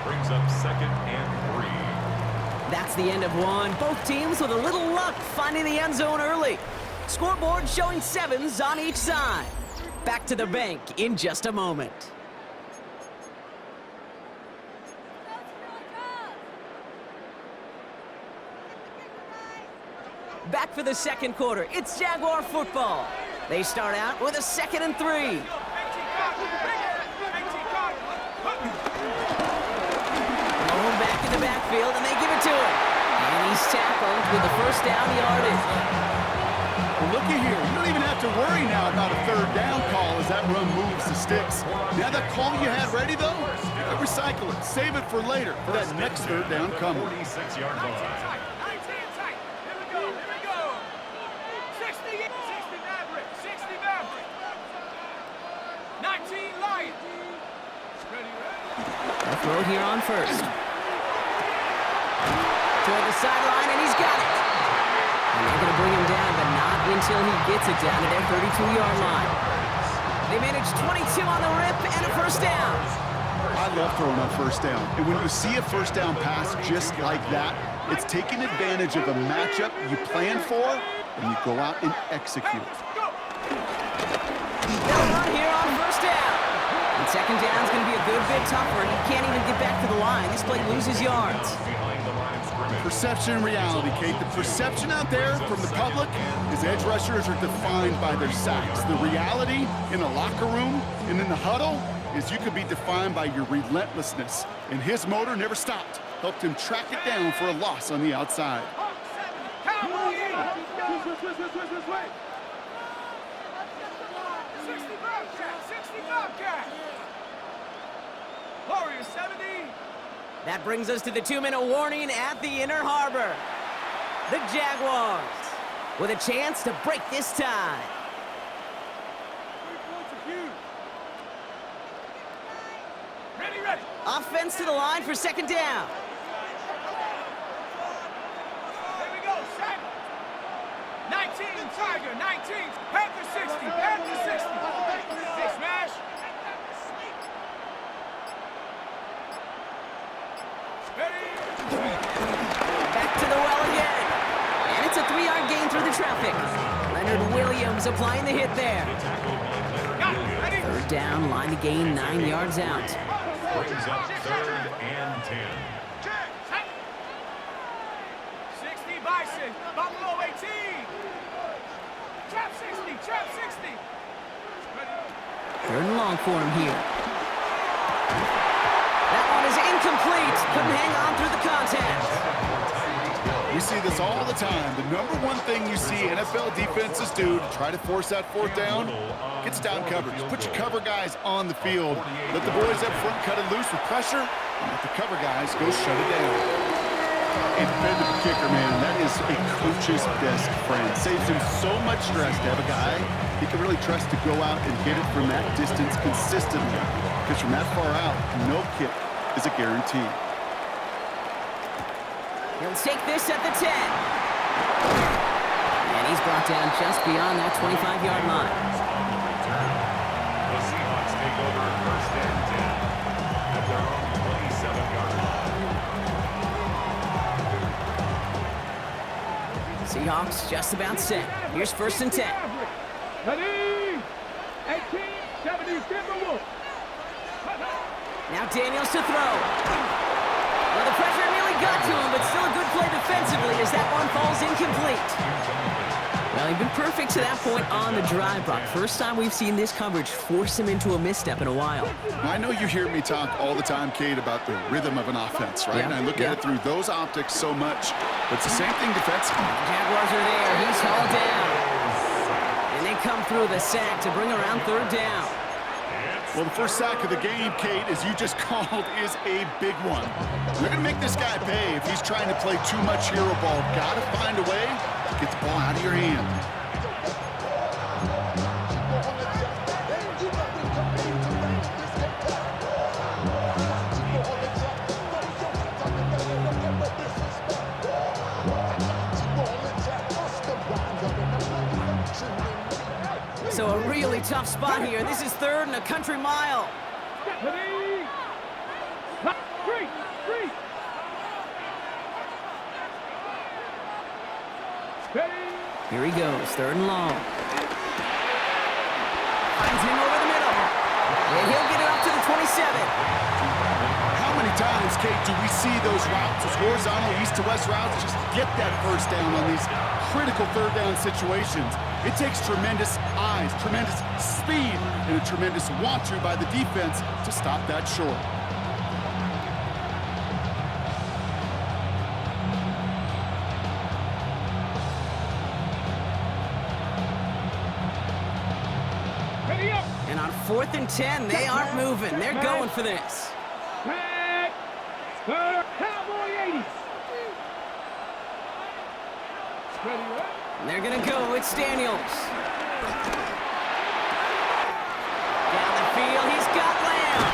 Brings up 2nd and 3. That's the end of one. Both teams with a little luck finding the end zone early. Scoreboard showing 7s on each side. Back to the bank in just a moment. Back for the 2nd quarter. It's Jaguar football. They start out with a 2nd and 3. Going back in the backfield, and they give it to him. And he's tackled with the 1st down yardage. Well, looky here. You don't even have to worry now about a 3rd down call as that run moves the sticks. Now that call you had ready, though, recycle it. Save it for later for that next 3rd down coming. 46-yard line. 19 Lions. A throw here on 1st. Toward the sideline, and he's got it. And they're going to bring him down, but not until he gets it down to their 32-yard line. They manage 22 on the rip and a 1st down. I love throwing on 1st down. And when you see a 1st down pass just like that, it's taking advantage of a matchup you plan for, and you go out and execute. They'll run here on 1st down. And 2nd down is going to be a good bit tougher. He can't even get back to the line. This play loses yards. Perception and reality, Kate. The perception out there from the public is edge rushers are defined by their sacks. The reality in the locker room and in the huddle is you could be defined by your relentlessness. And his motor never stopped. Helped him track it down for a loss on the outside. 65 catch. Warriors 70. That brings us to the 2-minute warning at the Inner Harbor. The Jaguars with a chance to break this tie. 3 points apiece. Ready. Offense to the line for 2nd down. Here we go, set. 19, Tiger, 19. Panther 60, Panther 60. Hey, smash. Back to the well again. And it's a 3-yard gain through the traffic. Leonard Williams applying the hit there. 3rd down, line to gain 9 yards out. Brings up 3rd and 10. 60, Bison. Buffalo 18. Trap 60. 3rd and long for him here. That one is incomplete. Couldn't hang on through the contact. We see this all the time. The number one thing you see NFL defenses do to try to force that 4th down, gets down coverage. Put your cover guys on the field. Let the boys up front cut it loose with pressure, and let the cover guys go shut it down. A dependable kicker, man. That is a coach's best friend. Saves him so much stress to have a guy he can really trust to go out and get it from that distance consistently. Because from that far out, no kick is a guarantee. He'll take this at the 10. And he's brought down just beyond that 25-yard line. The Seahawks take over first and 10 at their own 27-yard line. Seahawks just about set. Here's first and 10. Ready? 18, 70, Timberwolves. Now Daniels to throw. Well, the pressure nearly got to him, but still a good play defensively as that one falls incomplete. Well, he's been perfect to that point on the drive, Brock. First time we've seen this coverage force him into a misstep in a while. I know you hear me talk all the time, Kate, about the rhythm of an offense, right? Yeah, And I look at it through those optics so much. But it's the same thing defensively. Jaguars are there. He's hauled down. And they come through the sack to bring around third down. Well, the first sack of the game, Kate, as you just called, is a big one. You're going to make this guy pay if he's trying to play too much hero ball. Got to find a way to get the ball out of your hand. So a really tough spot here. This is third and a country mile. Ready? Three. Ready? Here he goes, third and long. Finds him over the middle. And he'll get it up to the 27. How many times, Kate, do we see those routes, those horizontal east-to-west routes, just get that first down on these critical third down situations? It takes tremendous eyes, tremendous speed, and a tremendous want-to by the defense to stop that short. And on 4th and 10, they aren't moving. They're going for this. Back. Cowboy 80s. Ready, right? And they're going to go. It's Daniels. Down the field, he's got Lamb.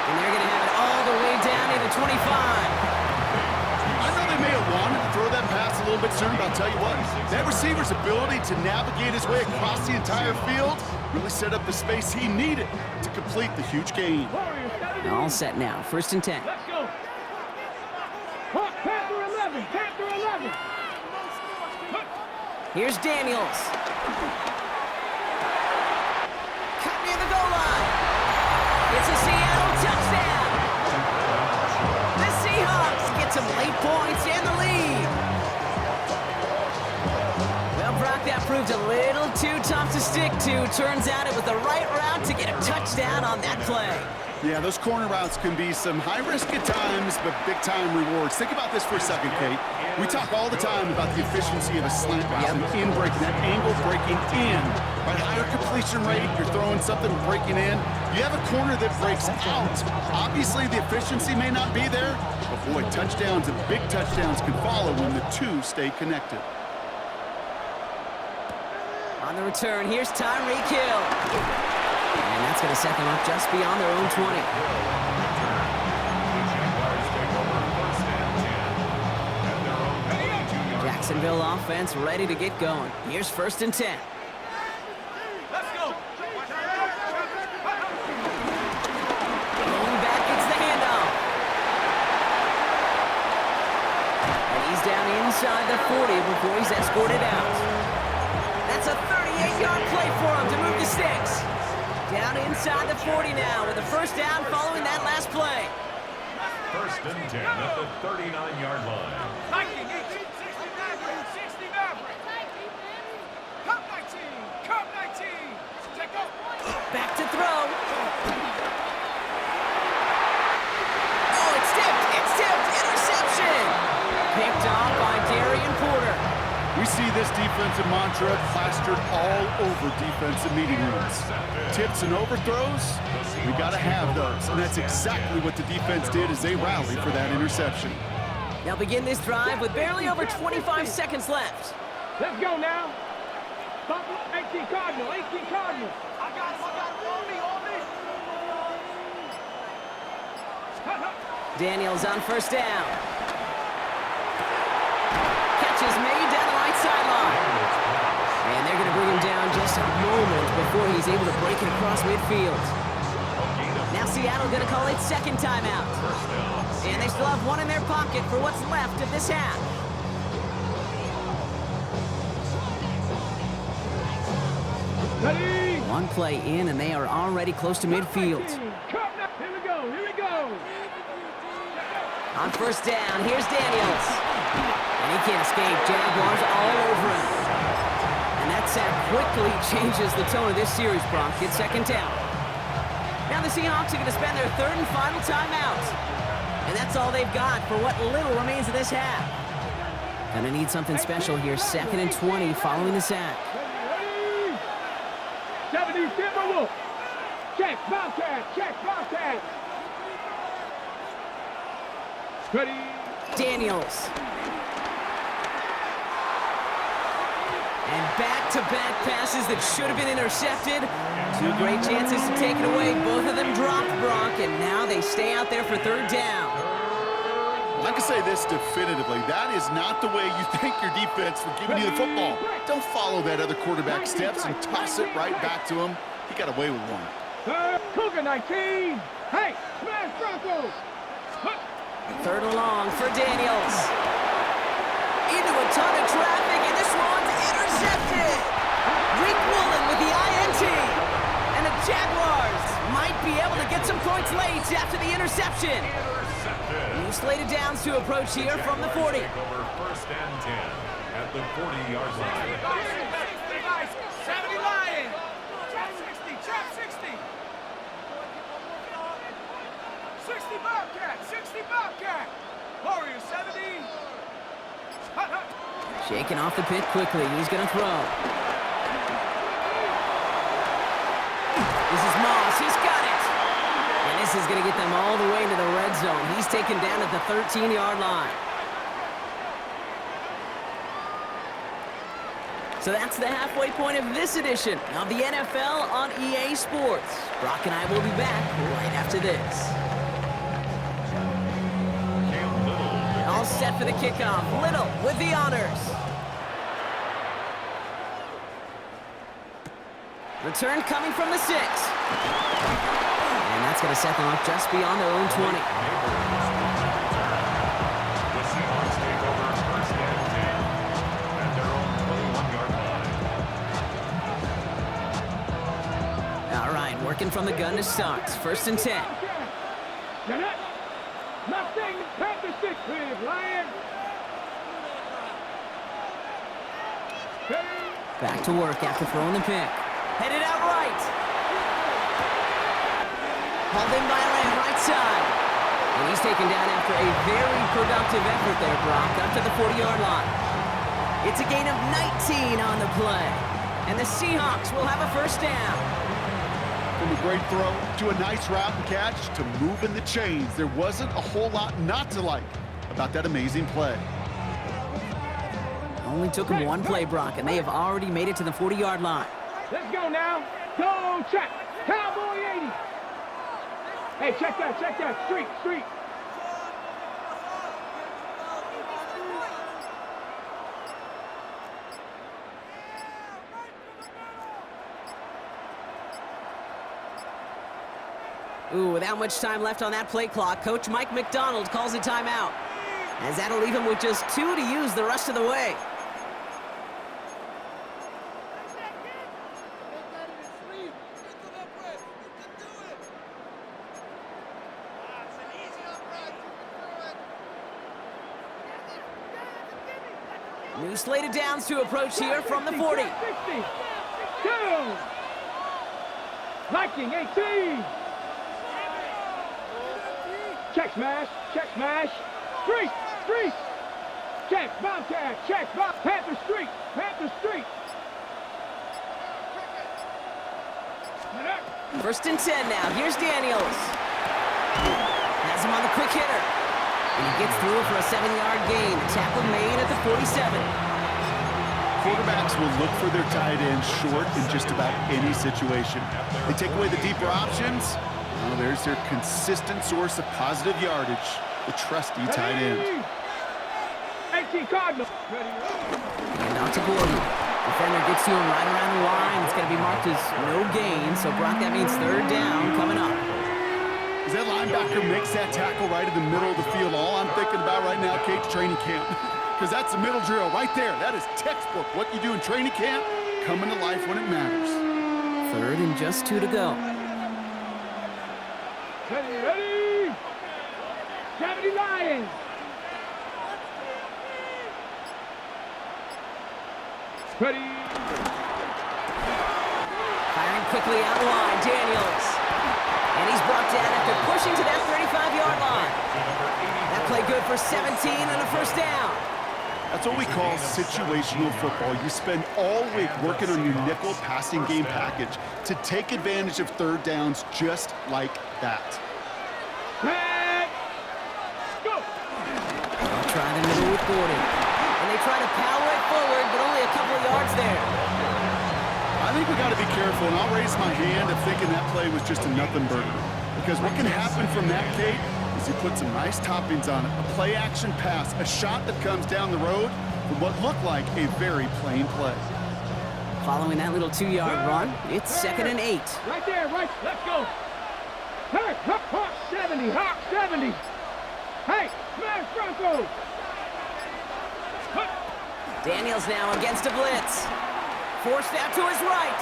And they're going to have it all the way down to the 25. I know they may have wanted to throw that pass a little bit sooner, but I'll tell you what, that receiver's ability to navigate his way across the entire field really set up the space he needed to complete the huge gain. All set now. 1st and 10. Let's go. Panther 11. Panther 11. Here's Daniels. Cut near the goal line. It's a Seattle touchdown. The Seahawks get some late points and the lead. Well, Brock, that proved a little too tough to stick to. Turns out it was the right route to get a touchdown on that play. Yeah, those corner routes can be some high risk at times, but big-time rewards. Think about this for a second, Kate. We talk all the time about the efficiency of a slant route, and in breaking, that angle breaking in. Right, higher completion rate, you're throwing something breaking in. You have a corner that breaks out. Obviously, the efficiency may not be there, but boy, touchdowns and big touchdowns can follow when the two stay connected. On the return, here's Tyreek Hill. And that's going to set them up just beyond their own 20. Jacksonville offense ready to get going. Here's 1st and 10. Let's go. Going back, it's the handoff. And he's down inside the 40 before he's escorted out. That's a 38-yard play for him to move the sticks. Down inside the 40 now with a first down following that last play. 1st and 10 at the 39-yard line. Viking 18, 69. Cup 19. Take off. Back to throw. Oh, it's tipped. Interception. Picked off by Darian Porter. We see this defensive mantra plastered all over defensive meeting rooms. Tips and overthrows, we got to have those. And that's exactly what the defense did as they rallied for that interception. They'll begin this drive with barely over 25 seconds left. Let's go now. 18 Cardinal, 18 Cardinal. I got him, on me. Daniels on first down. Catch is made down the right sideline. And they're going to bring him down just a moment before he's able to break it across midfield. Now Seattle going to call it second timeout. And they still have one in their pocket for what's left of this half. Ready? One play in, and they are already close to midfield. Here we go. On first down, here's Daniels. And he can't escape. Jaguars all over him. And that sack quickly changes the tone of this series, Brock. It's second down. Now the Seahawks are going to spend their third and final timeout. And that's all they've got for what little remains of this half. Gonna need something special here. 2nd and 20 following the sack. 70, Timberwolf. Check, Bobcat. Ready. Daniels. And back-to-back passes that should have been intercepted. Two great chances to take it away. Both of them dropped, Brock, and now they stay out there for third down. I can say this definitively. That is not the way you thank your defense for giving you the football. Don't follow that other quarterback steps and toss it right back to him. He got away with one. Cougar 19. Hey, smash Broncos. Third and long for Daniels. Into a ton of traffic, and this one's intercepted. Rick Woolen with the INT. And the Jaguars might be able to get some points late after the interception. New slated downs to approach here from the 40. Over first and 10 at the 40-yard line. 70 Lion. Trap 60. 60 Bobcat. Warrior 70. Shaking off the pit quickly. He's going to throw. This is Moss. He's got it. And this is going to get them all the way into the red zone. He's taken down at the 13-yard line. So that's the halfway point of this edition of the NFL on EA Sports. Brock and I will be back right after this. All set for the kickoff. Little with the honors. Return coming from the 6. And that's going to set them up just beyond their own 20. The Seahawks take over first and 10 at their own 21-yard line. All right, working from the gun to start. First and 10. Nothing. Panther 6, please, Lion. Back to work after throwing the pick. Headed out right. Hauled in by Lamb, right side. And he's taken down after a very productive effort there, Brock, up to the 40-yard line. It's a gain of 19 on the play. And the Seahawks will have a first down. From a great throw to a nice route and catch to moving the chains. There wasn't a whole lot not to like about that amazing play. Only took him one play, Brock, and they have already made it to the 40-yard line. Let's go now. Go check. Cowboy 80. Hey, check that. Street. Ooh, without much time left on that play clock, Coach Mike McDonald calls a timeout, as that'll leave him with just 2 to use the rest of the way. New slated downs to approach here from the 40. 60. 2. Viking 18. Check smash. Street. Check, Bobcat. Panther Street. First and 10 now. Here's Daniels. Has him on the quick hitter. And he gets through for a 7-yard gain. The tackle made at the 47. Quarterbacks will look for their tight end short in just about any situation. They take away the deeper options. Well, there's their consistent source of positive yardage, the trusty tight end. 18 Cardinals. And out to Gordon. Defender gets to him right around the line. It's going to be marked as no gain. So, Brock, that means third down coming up. As that linebacker makes that tackle right in the middle of the field, all I'm thinking about right now, Kate, training camp. Because that's the middle drill right there. That is textbook. What you do in training camp, coming to life when it matters. Third and just 2 to go. Ready? 70 Lions. Ready. Firing quickly out line, Daniels. And he's brought down after pushing to that 35-yard line. That play good for 17 and a first down. That's what we call situational football. You spend all week working on your nickel passing game package to take advantage of third downs just like that. Go. They'll try the middle with Gordon. And they try to power it forward, but only a couple of yards there. I think we got to be careful, and I'll raise my hand of thinking that play was just a nothing burger. Because what can happen from that, Kate, is you put some nice toppings on it, a play-action pass, a shot that comes down the road from what looked like a very plain play. Following that little 2-yard run, it's 2nd and 8. Right there, right. Let's go. Hey, Hawk 70, Hawk 70. Hey, smash Bronco. Daniels now against a blitz. Forced out to his right.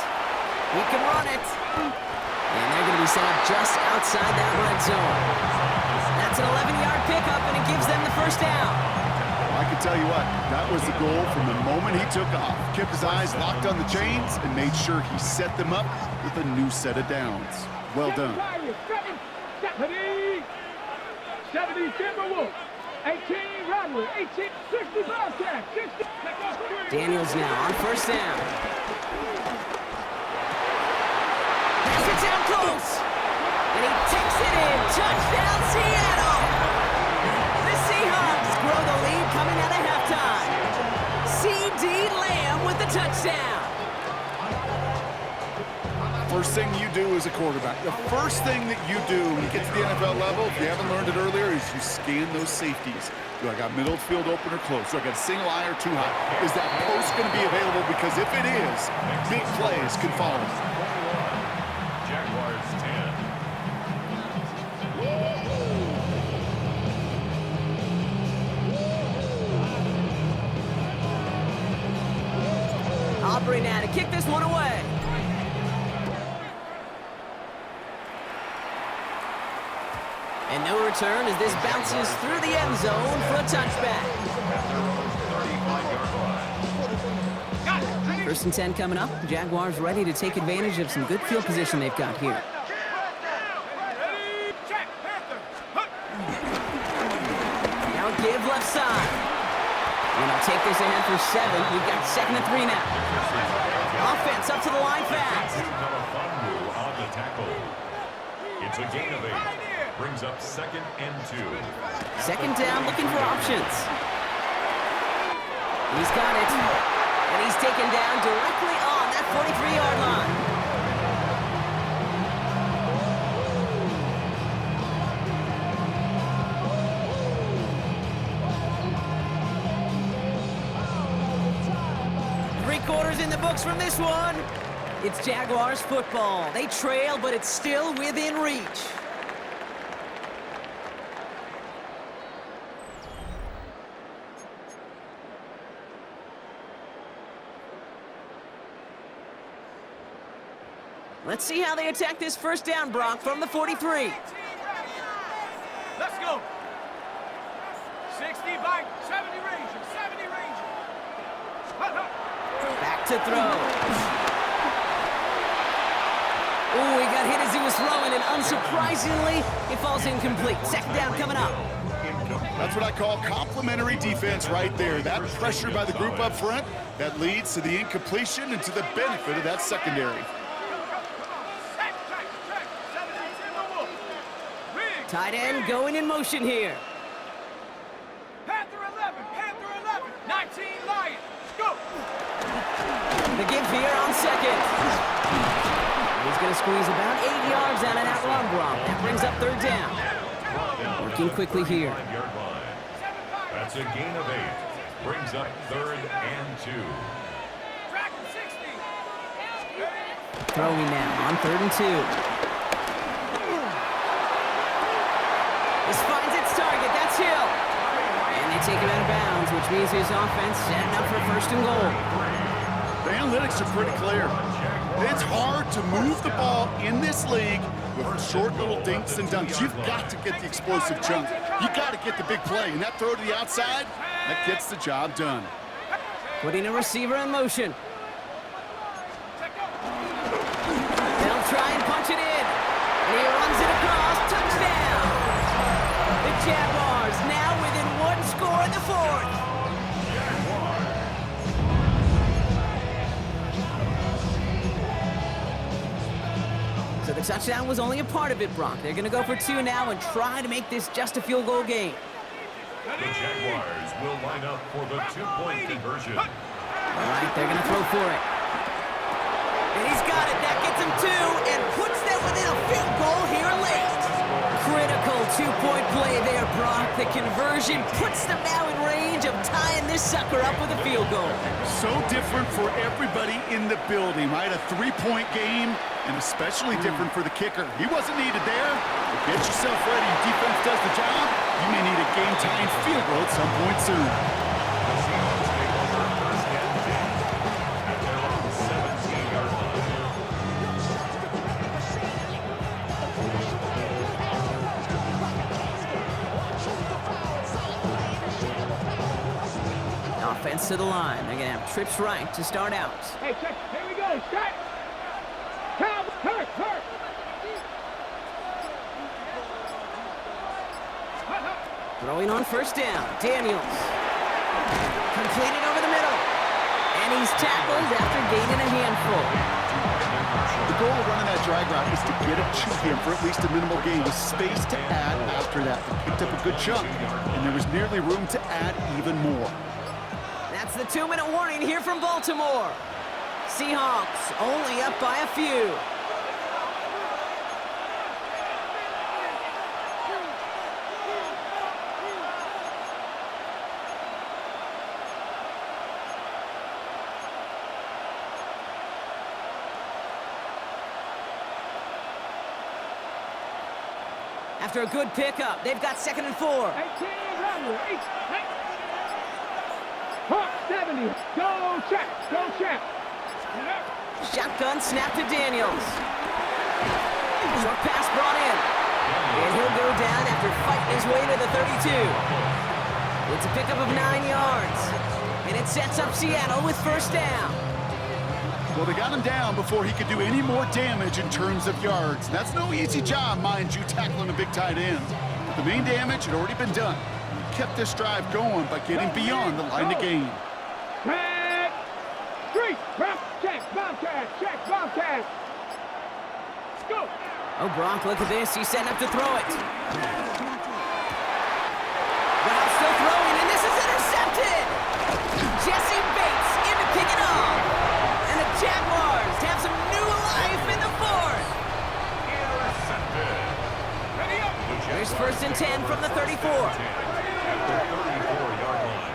He can run it. And they're going to be set up just outside that red zone. That's an 11-yard pickup, and it gives them the first down. Well, I can tell you what, that was the goal from the moment he took off. Kept his eyes locked on the chains and made sure he set them up with a new set of downs. Well done. 70 Timberwolves. 18 Rattler. 18 60 Bobcat. 60. Daniels now on first down. Pass it down close. And he takes it in. Touchdown, Seattle. The Seahawks grow the lead coming out of halftime. C.D. Lamb with the touchdown. First thing you do as a quarterback, the first thing that you do when you get to the NFL level, if you haven't learned it earlier, is you scan those safeties. Do I got middle field open or close? Do I got a single eye or too high? Is that post going to be available? Because if it is, big plays can follow. Jaguars 10. Aubrey now to kick this one away. And no return as this bounces through the end zone for a touchback. 1st and 10 coming up. Jaguars ready to take advantage of some good field position they've got here. Now give left side. And I'll take this ahead for 7. We've got 2nd and 3 now. Offense up to the line fast. On the tackle. It's a gain of 8. Brings up 2nd and 2. 2nd down, looking for options. He's got it. And he's taken down directly on that 43-yard line. Three-quarters in the books from this one. It's Jaguars football. They trail, but it's still within reach. Let's see how they attack this first down, Brock, from the 43. Let's go. 60 by 70 Ranger. 70 Ranger. Back to throw. Oh, he got hit as he was throwing, and unsurprisingly, it falls incomplete. 2nd down coming up. That's what I call complimentary defense right there. That pressure by the group up front, that leads to the incompletion and to the benefit of that secondary. Tight end going in motion here. The give here on second. He's going to squeeze about 8 yards out of that run block. That brings up third down. Working quickly here. That's a gain of 8. Brings up 3rd and 2. Throwing now on 3rd and 2. This finds its target. That's Hill. And they take him out of bounds, which means his offense setting up for 1st and goal. The analytics are pretty clear. It's hard to move the ball in this league with short little dinks and dunks. You've got to get the explosive chunk. You've got to get the big play. And that throw to the outside, that gets the job done. Putting a receiver in motion. They'll try and punch it in. And he runs it across. Touchdown! The Jaguars now within 1 score in the 4th. So the touchdown was only a part of it, Brock. They're going to go for 2 now and try to make this just a field goal game. The Jaguars will line up for the 2-point conversion. All right, they're going to throw for it. And he's got it. That gets him 2 and puts them within a field goal here late. Critical 2-point play there, Brock. The conversion puts them now in range of tying this sucker up with a field goal. So different for everybody in the building, right? A 3-point game, and especially different for the kicker. He wasn't needed there. But get yourself ready. Defense does the job. You may need a game-tying field goal at some point soon. Offense to the line. They're going to have trips right to start out. Hey, check. Here we go. Strike. Hurt. Throwing on 1st down. Daniels. Completed over the middle. And he's tackled after gaining a handful. The goal of running that drag route is to get it to him for at least a minimal gain with space to add after that. He picked up a good chunk, and there was nearly room to add even more. That's the 2-minute warning here from Baltimore. Seahawks only up by a few. After a good pickup, they've got 2nd and 4. 70. Go check. Shotgun snap to Daniels. Short pass brought in. And he'll go down after fighting his way to the 32. It's a pickup of 9 yards. And it sets up Seattle with 1st down. Well, they got him down before he could do any more damage in terms of yards. That's no easy job, mind you, tackling a big tight end. But the main damage had already been done. He kept this drive going by getting beyond the line of game. Check. Street. Check. Bobcat. Go. Oh, Brock, look at this. He's setting up to throw it. Wow, still throwing, and this is intercepted. Jesse Bates in to pick it off. And the Jaguars have some new life in the 4th. Here's 1st and 10 from the 34. At the 34-yard line.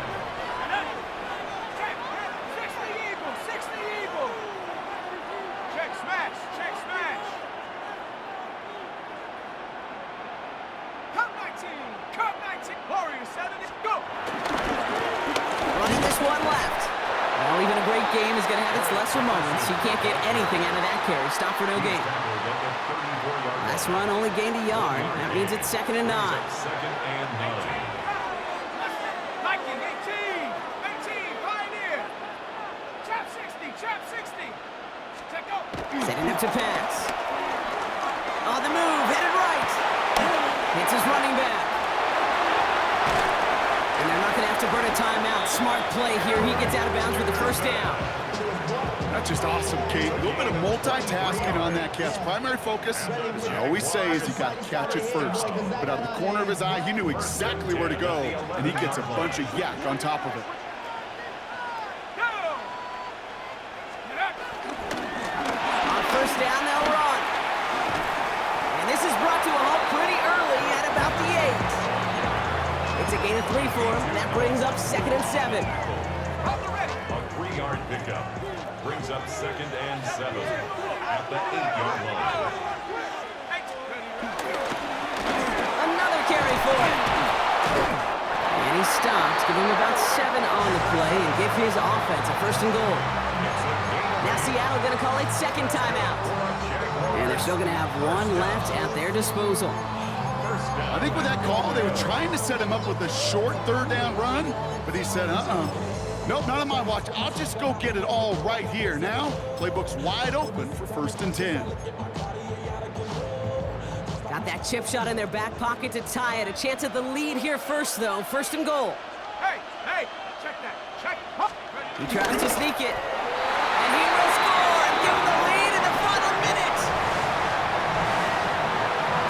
Six the Eagle. Check smash. Cup 19. Warriors 7. Go. Running this one left. Well, even a great game is going to have its lesser moments. He can't get anything out of that carry. Stop for no gain. Last run only gained a yard. That means it's 2nd and 9. 2nd and 9. Viking 18. Pioneer. Trap 60. Check go. Setting up to pass. On the move, headed right. Hits his running back. And they're not going to have to burn a timeout. Smart play here. He gets out of bounds with the 1st down. That's just awesome, Kate. A little bit of multitasking on that catch. Primary focus, as you always say, is you got to catch it first. But out of the corner of his eye, he knew exactly where to go, and he gets a bunch of yak on top of it. First down, they'll run. And this is brought to a halt pretty early at about the 8. It's a gain of 3 for him, and that brings up 2nd and 7. A 3-yard pickup brings up 2nd and 7 at the 8-yard line. Another carry for him. And he stopped, giving him about 7 on the play and give his offense a 1st and goal. Now Seattle going to call it 2nd timeout. And they're still going to have 1 left at their disposal. I think with that call, they were trying to set him up with a short 3rd down run, but he said, nope, not on my watch. I'll just go get it all right here. Now, playbook's wide open for 1st and 10. Got that chip shot in their back pocket to tie it. A chance at the lead here first, though. 1st and goal. Hey, check that, check. He tries to sneak it. And he will score and give them the lead in the final minute.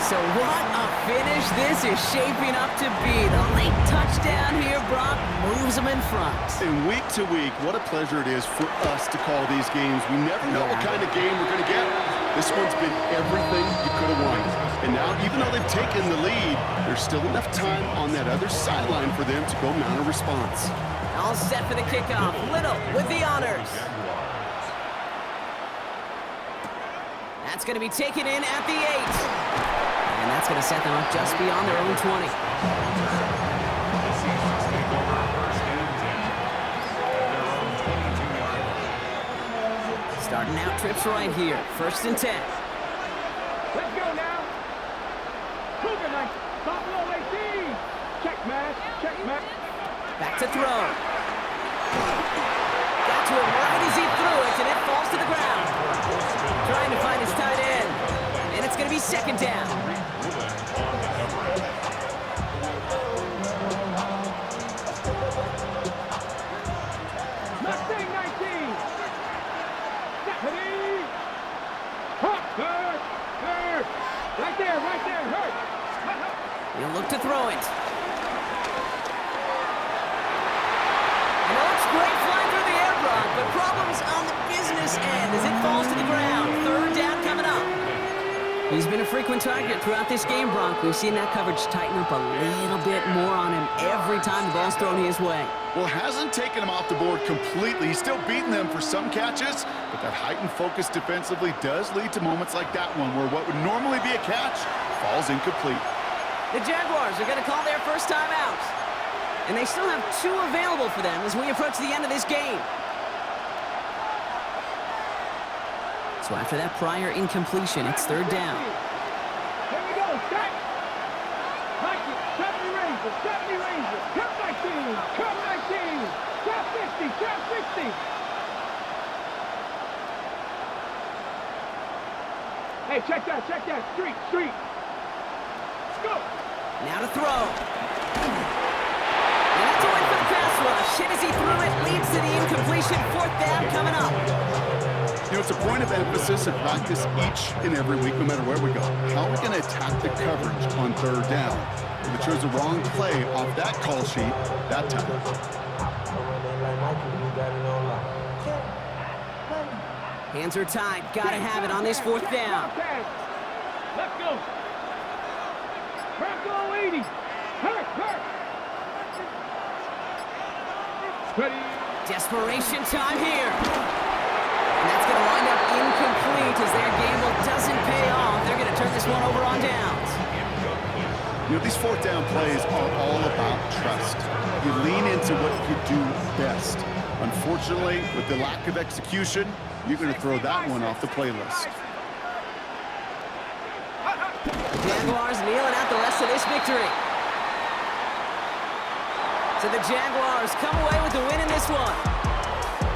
So what a finish this is shaping up to be. The late touchdown here, Brock, moves them in front. And week to week, what a pleasure it is for us to call these games. We never know what kind of game we're going to get. This one's been everything you could have won. And now, even though they've taken the lead, there's still enough time on that other sideline for them to go mount a response. All set for the kickoff. Little with the honors. That's going to be taken in at the 8. And that's going to set them up just beyond their own 20. Starting out trips right here. 1st and 10. Let's go now. Cougar night. Buffalo 18. Check, man. Back to throw. Got to him right as he threw it, and it falls to the ground. Trying to find his tight end. And it's going to be 2nd down. Mustang 19. Stephanie. Hurt. Right there, hurt. He'll look to throw it. And it looks great flying through the air, Brock, but problems on the business end as it falls to the ground. 3rd down coming up. He's been a frequent target throughout this game, Brock. We've seen that coverage tighten up a little bit more on him every time the ball's thrown his way. Well, hasn't taken him off the board completely. He's still beating them for some catches, but that heightened focus defensively does lead to moments like that one where what would normally be a catch falls incomplete. The Jaguars are going to call their first time out. And they still have 2 available for them as we approach the end of this game. So after that prior incompletion, it's 3rd down. Here we go, set. Like it, 70 Rangers. Cut 19. Trap 50. Hey, check that. Street. Let's go. Now to throw. And that's a win for the pass rush. Hit as he threw it, leads to the incompletion. 4th down coming up. You know, it's a point of emphasis in practice each and every week, no matter where we go. How are we going to attack the coverage on 3rd down? If we chose the wrong play off that call sheet that time. Hands are tied. Got to have it on this 4th down. Let's go. Bronco 80. Hurt. Ready. Desperation time here. And that's going to wind up incomplete as their gamble doesn't pay off. They're going to turn this one over on downs. You know, these 4th down plays are all about trust. You lean into what you do best. Unfortunately, with the lack of execution, you're going to throw that one off the playlist. The Jaguars kneeling out the rest of this victory. So the Jaguars come away with the win in this one.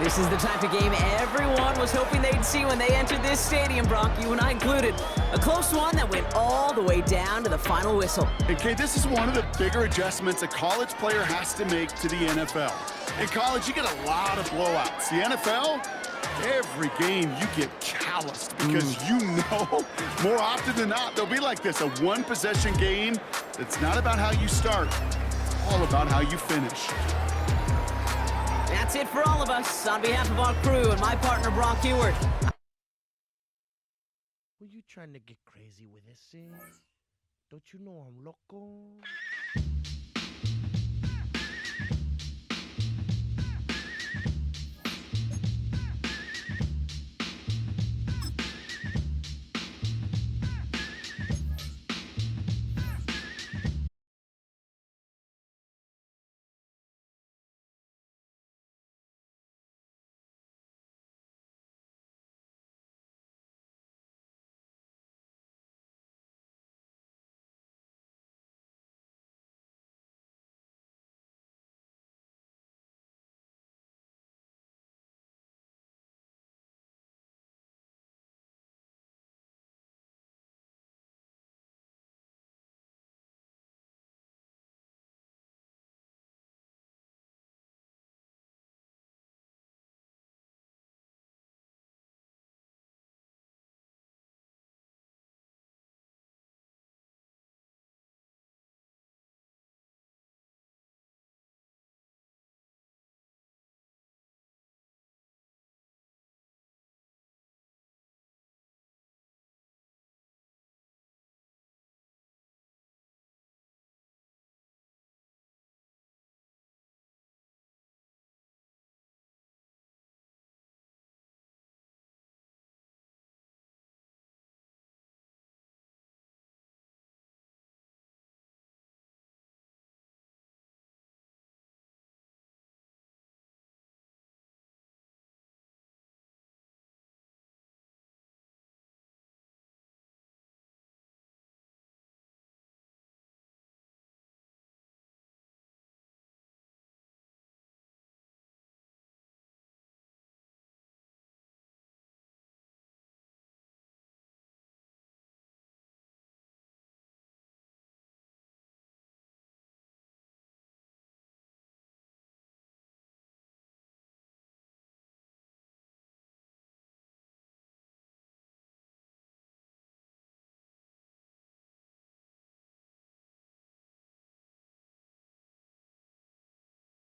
This is the type of game everyone was hoping they'd see when they entered this stadium, Brock, you and I included. A close one that went all the way down to the final whistle. Okay, this is one of the bigger adjustments a college player has to make to the NFL. In college, you get a lot of blowouts. The NFL, every game you get calloused because you know more often than not they'll be like this, a one-possession game. It's not about how you start, all about how you finish. That's it for all of us. On behalf of our crew and my partner, Brock Ewart, Were you trying to get crazy with this, eh? Don't you know I'm loco?